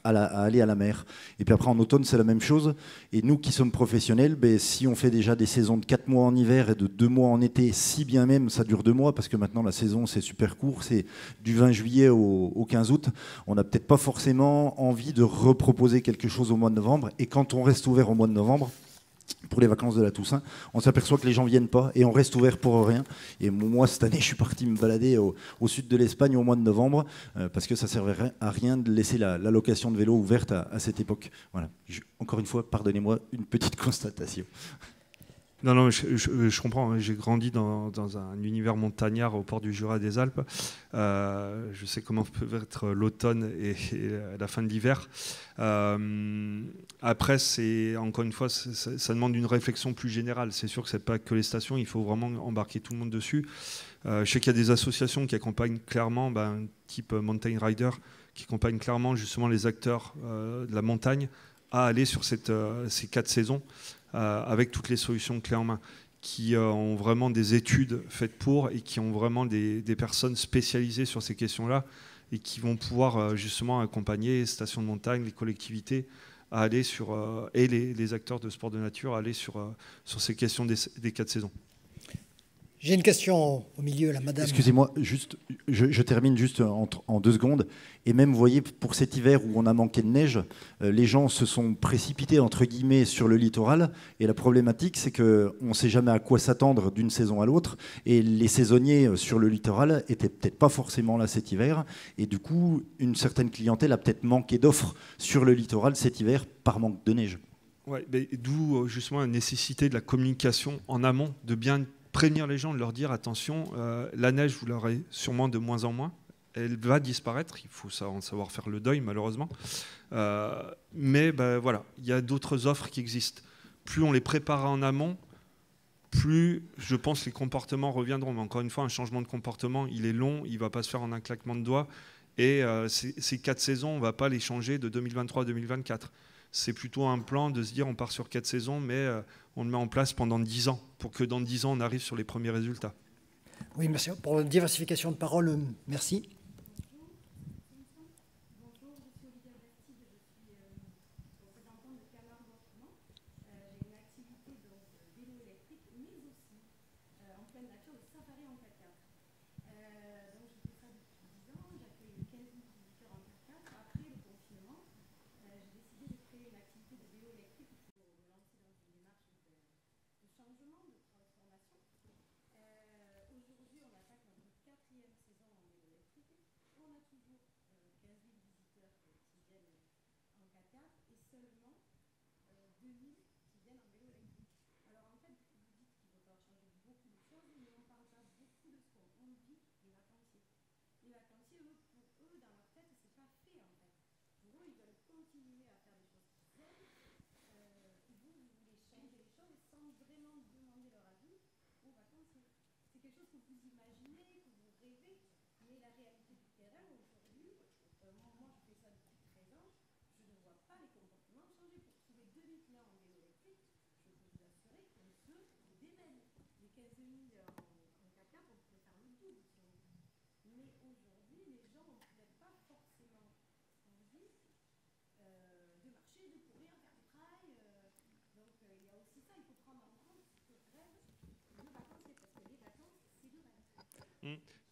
à aller à la mer. Et puis après, en automne, c'est la même chose. Et nous qui sommes professionnels, si on fait déjà des saisons de 4 mois en hiver et de 2 mois en été, si bien même ça dure 2 mois, parce que maintenant la saison c'est super court, c'est du 20 juillet au 15 août, on n'a peut-être pas forcément envie de reproposer quelque chose au mois de novembre. Et quand on reste ouvert au mois de novembre, pour les vacances de la Toussaint, on s'aperçoit que les gens ne viennent pas et on reste ouvert pour rien. Et moi, cette année, je suis parti me balader au sud de l'Espagne au mois de novembre parce que ça ne servait à rien de laisser la location de vélo ouverte à cette époque. Voilà. Encore une fois, pardonnez-moi, une petite constatation. Non, je comprends. J'ai grandi dans un univers montagnard au port du Jura des Alpes. Je sais comment peut être l'automne et la fin de l'hiver. Après, encore une fois, ça demande une réflexion plus générale. C'est sûr que ce n'est pas que les stations, il faut vraiment embarquer tout le monde dessus. Je sais qu'il y a des associations qui accompagnent clairement, type Mountain Rider, qui accompagnent clairement justement les acteurs de la montagne à aller sur ces 4 saisons. Avec toutes les solutions clés en main, qui ont vraiment des études faites pour et qui ont vraiment des personnes spécialisées sur ces questions-là et qui vont pouvoir justement accompagner les stations de montagne, les collectivités à aller sur, et les acteurs de sport de nature à aller sur ces questions des 4 saisons. J'ai une question au milieu, là, madame. Excusez-moi, juste, je termine juste en 2 secondes. Et même, vous voyez, pour cet hiver où on a manqué de neige, les gens se sont précipités, entre guillemets, sur le littoral. Et la problématique, c'est qu'on ne sait jamais à quoi s'attendre d'une saison à l'autre. Et les saisonniers sur le littoral n'étaient peut-être pas forcément là cet hiver. Et du coup, une certaine clientèle a peut-être manqué d'offres sur le littoral cet hiver par manque de neige. Ouais, d'où justement la nécessité de la communication en amont, de bien prévenir les gens, de leur dire attention, la neige, vous l'aurez sûrement de moins en moins, elle va disparaître, il faut savoir faire le deuil malheureusement, mais voilà, il y a d'autres offres qui existent. Plus on les prépare en amont, plus je pense les comportements reviendront. Mais encore une fois, un changement de comportement, il est long, il ne va pas se faire en un claquement de doigts, et ces 4 saisons, on ne va pas les changer de 2023 à 2024. C'est plutôt un plan de se dire on part sur 4 saisons, mais on le met en place pendant 10 ans, pour que dans 10 ans, on arrive sur les premiers résultats. Oui, merci. Pour la diversification de parole, merci.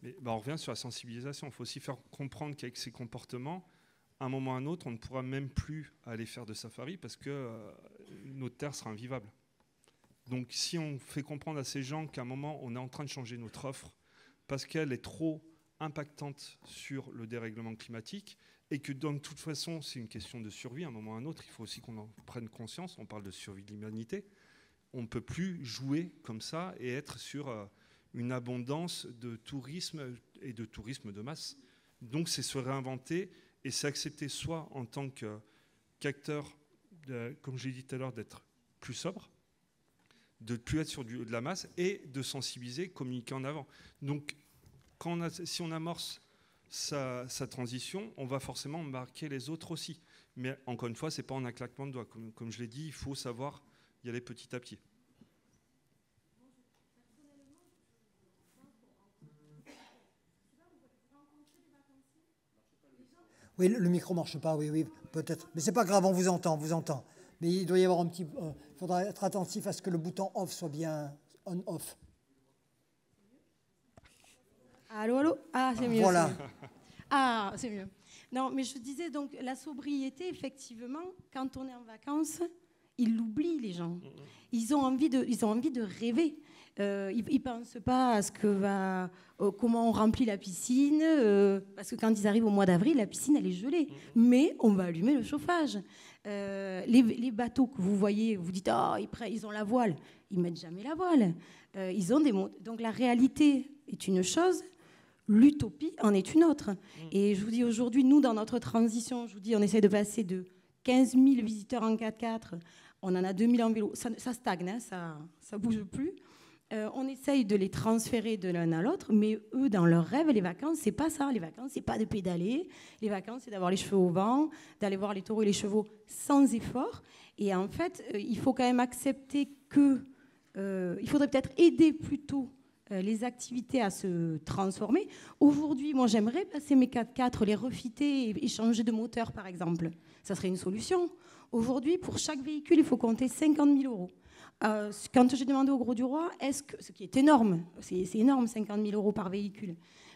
Mais, on revient sur la sensibilisation. Il faut aussi faire comprendre qu'avec ces comportements, à un moment ou à un autre, on ne pourra même plus aller faire de safari parce que notre terre sera invivable. Donc si on fait comprendre à ces gens qu'à un moment, on est en train de changer notre offre parce qu'elle est trop impactante sur le dérèglement climatique et que de toute façon, c'est une question de survie, à un moment ou à un autre, il faut aussi qu'on en prenne conscience. On parle de survie de l'humanité. On ne peut plus jouer comme ça et être sur une abondance de tourisme et de tourisme de masse. Donc c'est se réinventer et c'est accepter soit en tant qu'acteur, comme j'ai dit tout à l'heure, d'être plus sobre, de ne plus être sur de la masse et de sensibiliser, communiquer en avant. Donc, si on amorce sa transition, on va forcément marquer les autres aussi. Mais encore une fois, ce n'est pas en un claquement de doigts. Comme je l'ai dit, il faut savoir y aller petit à petit. Oui, le micro ne marche pas, oui, peut-être. Mais c'est pas grave, on vous entend. Mais il doit y avoir il faudra être attentif à ce que le bouton off soit bien on-off. Allô. Ah, c'est mieux. Voilà. Ah, c'est mieux. Non, mais je disais donc la sobriété, effectivement, quand on est en vacances, ils l'oublient, les gens. Ils ont envie de rêver. Ils pensent pas à comment on remplit la piscine, parce que quand ils arrivent au mois d'avril, la piscine elle est gelée. Mais on va allumer le chauffage. Les bateaux que vous voyez, vous dites ils ont la voile. Ils mettent jamais la voile. Ils ont des donc la réalité est une chose. L'utopie en est une autre. Et je vous dis aujourd'hui, nous, dans notre transition, on essaie de passer de 15 000 visiteurs en 4x4, on en a 2 000 en vélo. Ça stagne, hein, ça bouge plus. On essaye de les transférer de l'un à l'autre, mais eux, dans leur rêve, les vacances, c'est pas ça. Les vacances, c'est pas de pédaler. Les vacances, c'est d'avoir les cheveux au vent, d'aller voir les taureaux et les chevaux sans effort. Et en fait, il faut quand même accepter il faudrait peut-être aider plutôt les activités à se transformer. Aujourd'hui, moi, j'aimerais passer mes 4x4, les refiter et changer de moteur, par exemple. Ça serait une solution. Aujourd'hui, pour chaque véhicule, il faut compter 50 000 euros. Quand j'ai demandé au Gros du Roi, ce qui est énorme, c'est énorme, 50 000 euros par véhicule.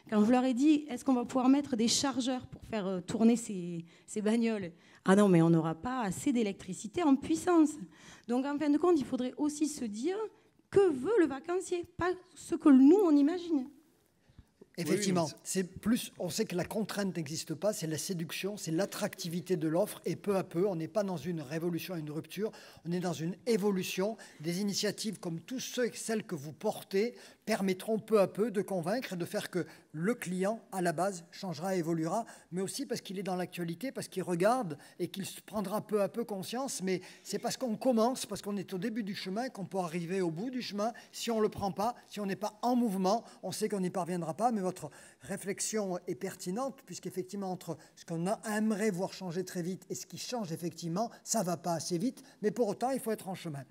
Quand je leur ai dit, est-ce qu'on va pouvoir mettre des chargeurs pour faire tourner ces bagnoles? Ah non, mais on n'aura pas assez d'électricité en puissance. Donc, en fin de compte, il faudrait aussi se dire... Que veut le vacancier? Pas ce que nous, on imagine. Effectivement, c'est plus, on sait que la contrainte n'existe pas, c'est la séduction, c'est l'attractivité de l'offre, et peu à peu, on n'est pas dans une révolution, une rupture, on est dans une évolution. Des initiatives comme celles que vous portez permettront peu à peu de convaincre et de faire que le client, à la base, changera, évoluera, mais aussi parce qu'il est dans l'actualité, parce qu'il regarde et qu'il prendra peu à peu conscience, mais c'est parce qu'on commence, parce qu'on est au début du chemin, qu'on peut arriver au bout du chemin. Si on ne le prend pas, si on n'est pas en mouvement, on sait qu'on n'y parviendra pas, mais votre réflexion est pertinente, puisqu'effectivement, entre ce qu'on aimerait voir changer très vite et ce qui change effectivement, ça ne va pas assez vite, mais pour autant, il faut être en chemin.